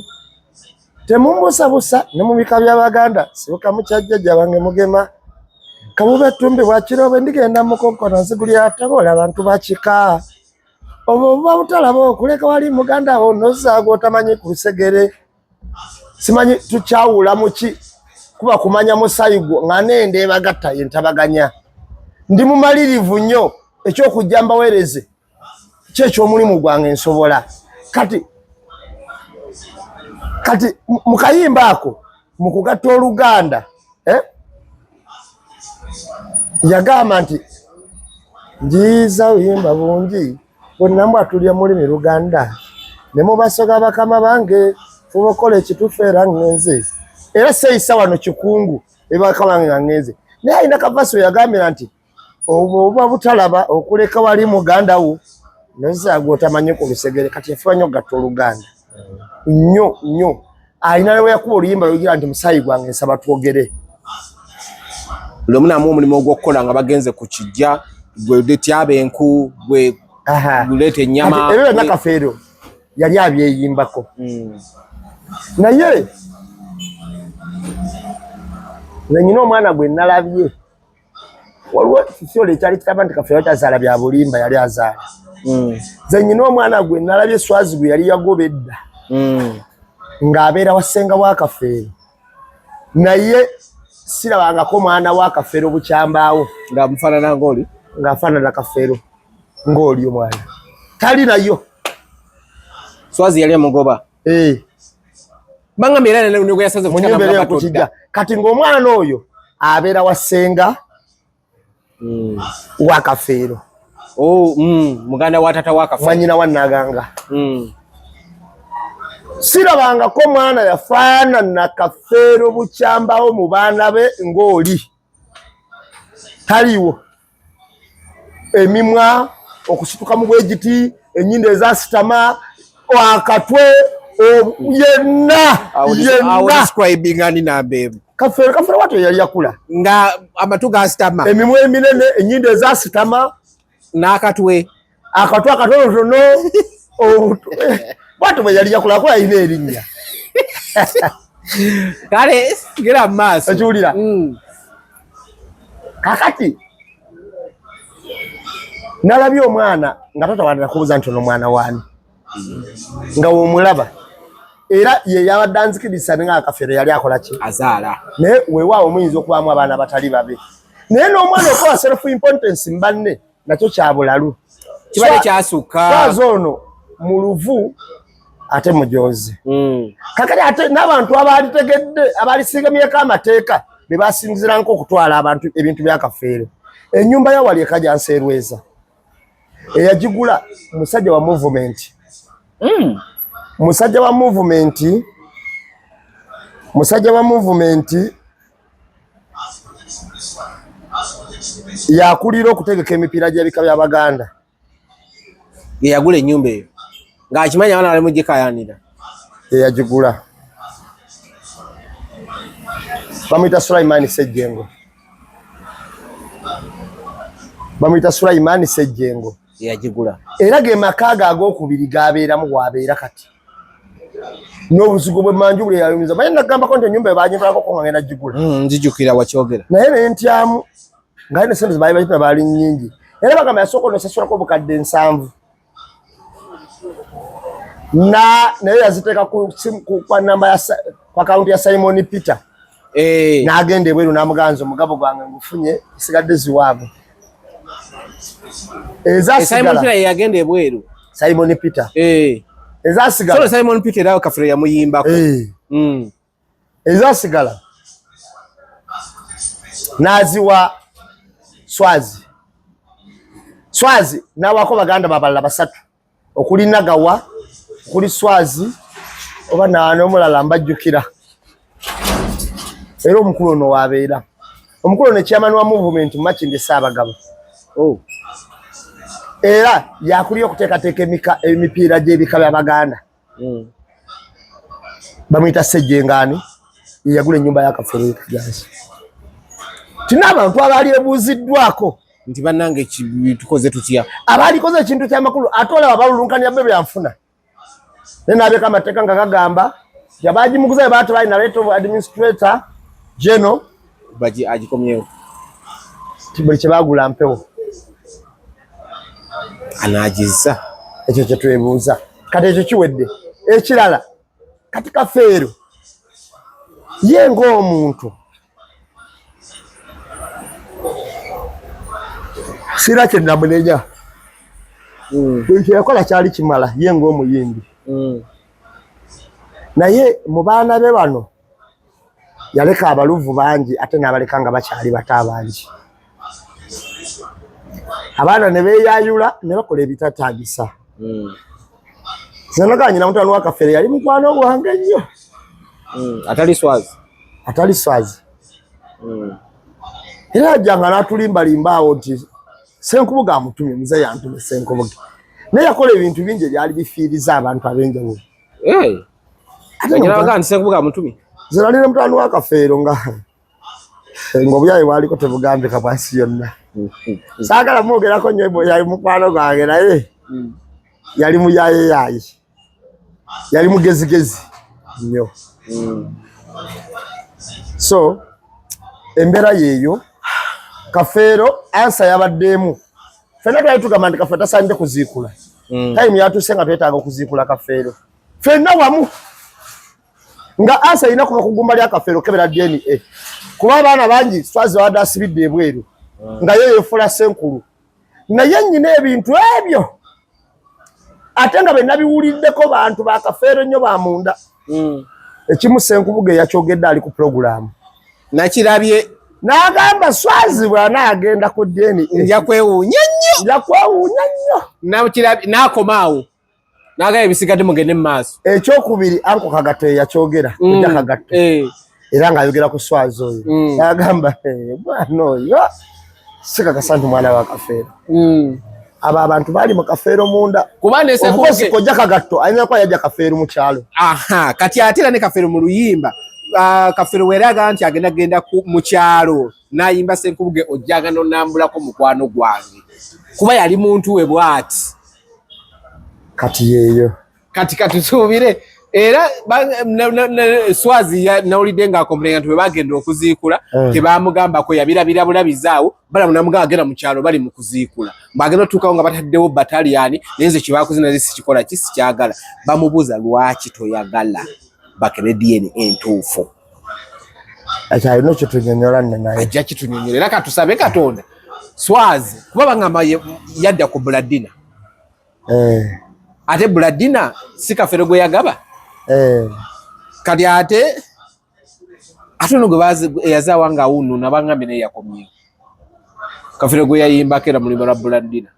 temumbusabusa ne mu bika by'Abaganda sibuka mukyajjajja bange mugema kabube tumbi bwakirobe ndigenda mukonkona nziguli atabola abantu bakika obo babutalaba okuleka wali muganda wo nozaago otamanyi ku lusegere simanyi tukyawula muki kuba kumanya musayigwo nga nende bagatta yentabaganya ndi mumalirivu nnyo ekyokujja mbaweereze kyekyomulimu gwange nsobola kati mukayimba ako mu kugatta Oluganda yagamba nti njiza uyimba bungi bonna mbwatulya mulimi Luganda ne mubasoga bakama bange fuba okola ekituufu era ngenze era seeyisa wano kikungu ebakama bange nga ngenze naye alina kavaso yagambira nti oba butalaba okuleka wali muganda wo nozaaga otamanyi ku lusegere kati yafuba nnyo okugatta Oluganda nnyo alina ne weyakuba oluyimba lugira nti musaayi gwange nsaba twogere buli omu naamu omulimu ogw'okukola nga bagenze ku kijja gwe tyaba enku gwe guleeta ennyama ebyo byonna Kafeero yali abyeyimbako naye nenyina omwana gwe nalabye waliwo Fifiolo ekyali kitaba nti Kafeero tazaala bya bulimba yali azaala nze nyina omwana gwe nalabye Swazi gwe yali yagobedda ng'abeera wa ssenga wa Kafeero naye sirabangako mwana wa Kafeero bukyambaawo ng'amufaanana ng'oli ng'afaanana Kafeero ng'oli omwana tali nayo Swazi yali amugoba bangambye era ne gwe yasaze ku munyumba ku kijja kati ng'omwana oyo abeera wa ssenga wa Kafeero muganda wa tata wa Kafeero mwanyina wa Naganga sirabangako mwana yafaanana Kafeero bukyambawo mu baana be ng'oli taliwo emimwa okusituka mu bwegiti ennyindo ezasitama akatwe yenna Kafeero wato yali yakula nga amatu gasitama emimwa eminene ennyindo ezasitama n'akatwe akatonotono bwatu bwe yali yakula ko yalina erinnya kale sigera mu maaso ekiwulira kakati nalabye omwana nga tata wange nakubuuza nti ono mwana waani nga womulaba era ye yabadde anzikiriza nga Kafeero yali akola ki azaala naye weewaawo muyinza okubaamu abaana batali babe naye n'omwana okola self importance mbanne nakyo kya bulalu kibadde kyasukka Swazi ono mu luvu ate mujozi kakati ate n'abantu abaalitegedde abaalisigamyeko amateeka be basinziranko okutwala abantu ebintu bya Kafeero ennyumba ya wali ekajja nseerweza eyagigula musajja wa movement musajja wa movement yakulira okutegeka emipiira gy'ebika by'Abaganda yeyagula ennyumba eyo ng'akimanya abaana bali mugikayanira eyagigula bamuyita Sulaiman Ssejjengo yagigula era ge maka ge ag'okubiri g'abeeramu bw'abeera kati n'obuzigo bw'emmanju buli yayumiza baye nagambako nti ennyumba ebanyivalako ko nga ngenda gigula nzijukira wakyogera naye ne ntyamu nga ne sente zebaali bazituna baali nnyingi era bagamba yasooka onosasulako obukadde 7 naye yaziteeka kwa namba kwa kaunti ya Simon Peter n'agenda ebweru n'amuganza omugabo gwange ngufunye sigadde ziwaago Simon Peter yagenda ebweru Simon Peter ezasigala Simon Peter era Kafeero yamuyimbako ezasigala n'aziwa Swazi n'awako baganda babalala 3 okuli Nagawa okuli Swazi oba n'omulala mbajjukira era omukulu ono waabeera omukulu ono chairman wa movement mu Makindye Ssaabagabo era yakulira okuteekateeka emipiira gy'ebika by'Abaganda bamuyita Ssejjengani yagula ennyumba ya Kafeero ekajansi tina abantu abaali ebuuziddwako nti bannange tukoze tutya abaalikoze ekintu ky'amakulu ate olaba abalulunkanira bbe byanfuna naye n'abeeko amateeka nga gagamba yabaagimuguza bwe baate baali naleeta administrator general agikomyewo buli kye baagula mpewo anaagiza ekyo kye twebuuza kati ekyo kiwedde ekirala kati Kafeero ye ng'omuntu sira kye namunenya buli kye yakola kyali kimala ye ng'omuyimbi naye mu baana be bano yaleka abaluvu bangi ate n'abaleka nga bakyali bato abangi. Abaana ne beeyayula ne bakola ebitataagisa. Sinaganya nyina mutano wa Kafeero yali mukwano gwange nnyo. Atali Swazi. Atali Swazi. Era ajjanga n'atulimbalimba awo nti Ssenkubuge amutumye, muze yantume Ssenkubuge. Naye yakola ebintu bingi ebyali bifiiriza abantu ab'enjawulo. Ngiraga nti Ssenkubuge amutumye. Ziralire mutano wa Kafeero ng'obuyayi bwaliko tebugambika bwansi yonna. Saagala mwogerako nnyo bwe mukwano gwange naye yali muyayeyayi. Yali mugezigezi nnyo. So embeera yeeyo Kafeero ansa yabaddeemu. Ffenna twali tugamba nti Kafeero tasaanidde kuziikula. Time yatuuse nga twetaaga okuziikula Kafeero. Ffenna wamu. Nga ansa alina kuva ku ggumba lya Kafeero kebera DNA. Kuba abaana bangi Swazi wadde asibidde ebweru. Nga ye yeefula Ssenkulu. Naye nnyina ebintu ebyo. Ate nga be nabiwuliddeko bantu ba Kafeero nnyo ba munda. Ekimu Ssenkubuge yakyogedde ali ku pulogulaamu. Nakirabye. N'agamba Swazi bw'anaagenda ku DNA. Nja kwewuunya nnyo. Nja kwewuunya nnyo. Nakirabye n'akomaawo. N'agamba ebisigadde mugende mu maaso. Ekyokubiri Anko Kagato yakyogera. Kujja Kagato. Era ng'ayogera ku Swazi oyo. N'agamba mwana oyo sikakasa nti mwana wa Kafeero. Abo abantu baali mu Kafeero munda. Kuba ne Ssenkubuge kojja Kagato alina kwa yajja Kafeero mu kyalo. Kati ate era ne Kafeero mu luyimba. Kafeero weeraga nti agenda mu kyalo n'ayimba Ssenkubuge ojjaga n'onambulako mukwano gwange. Kuba yali muntu we bw'ati. Kati yeeyo. Kati tusuubire. Era Swazi nawulidde ng'akomplaininga nti bwe bagenda okuziikula tebamugambako yabirabira bulabizaawo balamunamugamba agenda mu kyalo bali mu kuziikula. Bagenda otuukawo nga bataddewo bataliyani naye nze kyebakoze naze sikikola sikyagala. Bamubuuza lwaki toyagala bakebe DNA entuufu. Alina kitunyonyola nne naye. Ajja kitunyonyola era katusabe Katonda. Swazi kuba bagamba yadda ku Buladina. Ate Buladina si Kafeero gwe yagaba. Kati ate no gwe yazaawa nga awuunuuna bangambye naye yakomyewo. Kafeero gwe yayimbako era mulimu lwa Buladina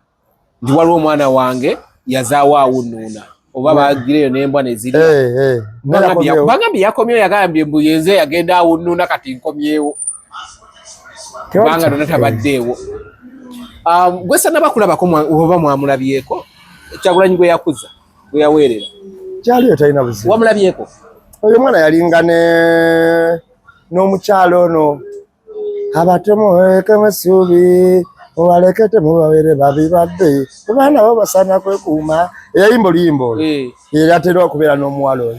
nti waliwo omwana wange yazaawa awuunuuna oba bagireyo n'embwa ne zirya. Bangambye yakomyewo yagambye mbu yenze yagenda awuunuuna kati nkomyewo. Kubanga nonna tabaddeewo. Gwe sannabakulabako oba mwamulabyeko Kyagulanyi gwe yakuza gwe yaweerera. Kyaliyo talina buzibu. Wamulabyeko? Oyo mwana yalinga n'omukyalo ono. Abatemuweeke musuubi obalekete mubawere babibadde. Abaana bo basaana kwekuuma. Eyayimba oluyimba olwo. Era atera okubeera n'omuwala oyo.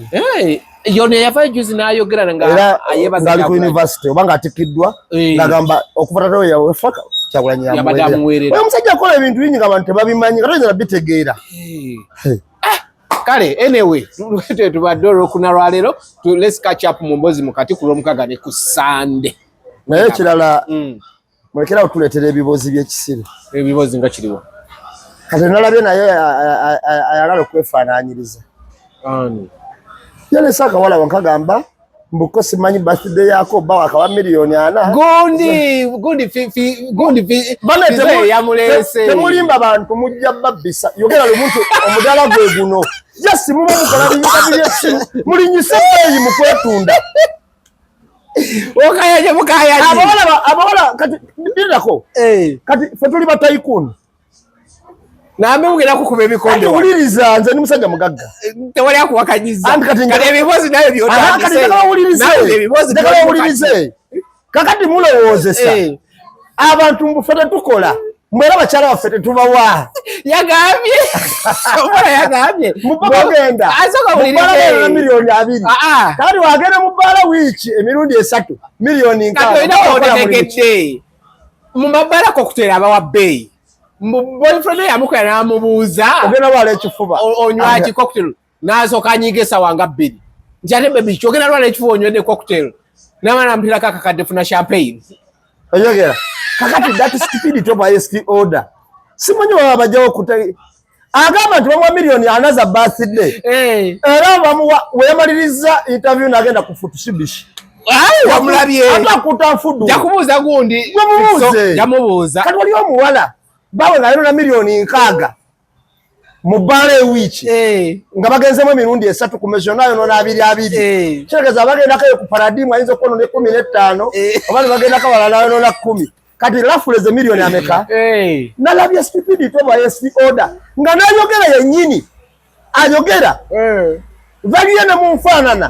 Yono yava juzi n'ayogera nga ayebaza ku university oba ng'atikiddwa n'agamba okuva tato yawefaka Kyagulanyi yamuweerera. Oyo omusajja akola ebintu bingi ng'abantu tebabimanyi nga toyinza bitegeera. Kale anyway tubadde olwokuna lwaleero let's catch up mu Mbozi mukati ku Lwomukaga ne ku Sande. Naye ekirala mulekera okutuleetera ebibozi by'ekisiri. Ebibozi nga kiriwo. Kati nalabye naye ayagala okwefaanaanyiriza. Yalese akawala wankagamba mbuko simanyi birthday yako bawa akawa $4,000,000. Gundi yamulese. Temulimba abantu mujja babbisa. Yogera lumuntu omudala gwe guno. Just muba mukola binyika mulinyise peyi mu kwetunda. Okayaje mukayaje. Abawala kati ndako. Kati fe tuli batayikuni. Nambe mugera kukuba ebikonde wa. Uliriza nze ni musajja mugagga. Tewali akuwakanyiza. Kati ebibozi nayo byotandise. Kati ndakala ulirize. Kakati mulowoozesa. Abantu mbufete tukola. Mwera bakyala baffe tetubawa. Yagambye. Omwana yagambye. Mubagenda. Asoka ulirize. $2,000,000. Kati wagenda mu bbala wiiki emirundi 3 $1,000,000. Kati olina otekedde. Mu mabbala kokutera abawa bbeeyi. Boyfriend yamukola n'amubuuza ogenda wala ekifuba onywaki cocktail n'asooka anyiga esawa nga 2 nti ate bebi kyogenda lwala ekifuba onywedde cocktail n'abaana amutirako akakadde funa champagne oyogera kakati that stupidity of highest order simanyi baba bajjawo agamba nti bamuwa $1,000,000 za birthday era weyamaliriza interview n'agenda ku Futusibishi wamulabye atakuta nfudu jakubuuza gundi jamubuuza kati wali omuwala bawe nga yalina milioni nkaaga mu bbala ewiki nga bagenzemu emirundi 3 ku mezo nayo nona 2 kiregeza bagendako ku paradimu ayinza okwono ne 15 oba ne bagendako abalala nayo nona 10 kati lafuleze milioni ameka nalabye stupidity oba yes order nga nayogera yennyini ayogera valiyene mumfaanana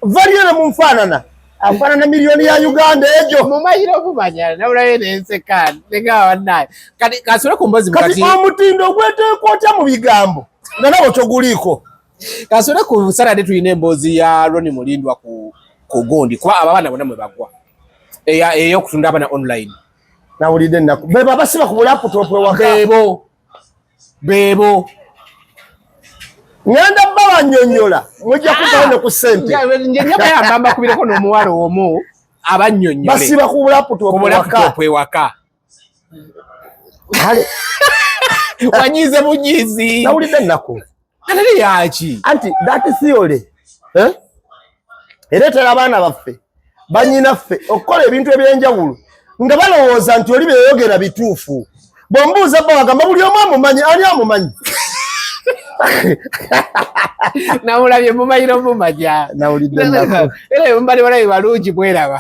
valiyene mumfaanana afaanana milioni ya Uganda ejo mumanyira okumanya nabulayo nenseka negawannaye kati kasule ku mbozi kati omutindo gweteeka otya mu bigambo nga nawo toguliiko kasule ku Saturday tuyina emboozi ya Ronnie Mulindwa ku Gondi kuba abaana bonna mwe bagwa ey'okutunda abana online nawulidde ennaku bebo abasiba ku bulaputopu ewaka beebo ngenda babannyonnyola mujja kugawo ne ku ssente njenyakayambamba kubireko n'omuwala omu abannyonnyole basiba ku bulaputopu ewaka wanyize bunyizi nawulidde ennaku atali yaki anti that theory ereetera abaana baffe bannyinaffe okukola ebintu ebyenjawulo nga balowooza nti oli byeyogera bituufu bw'ombuuza bba bagamba buli omu amumanyi ani amumanyi namulabye mumanyira omumanya nawulidde ennaku era mbali balabi balungi bweraba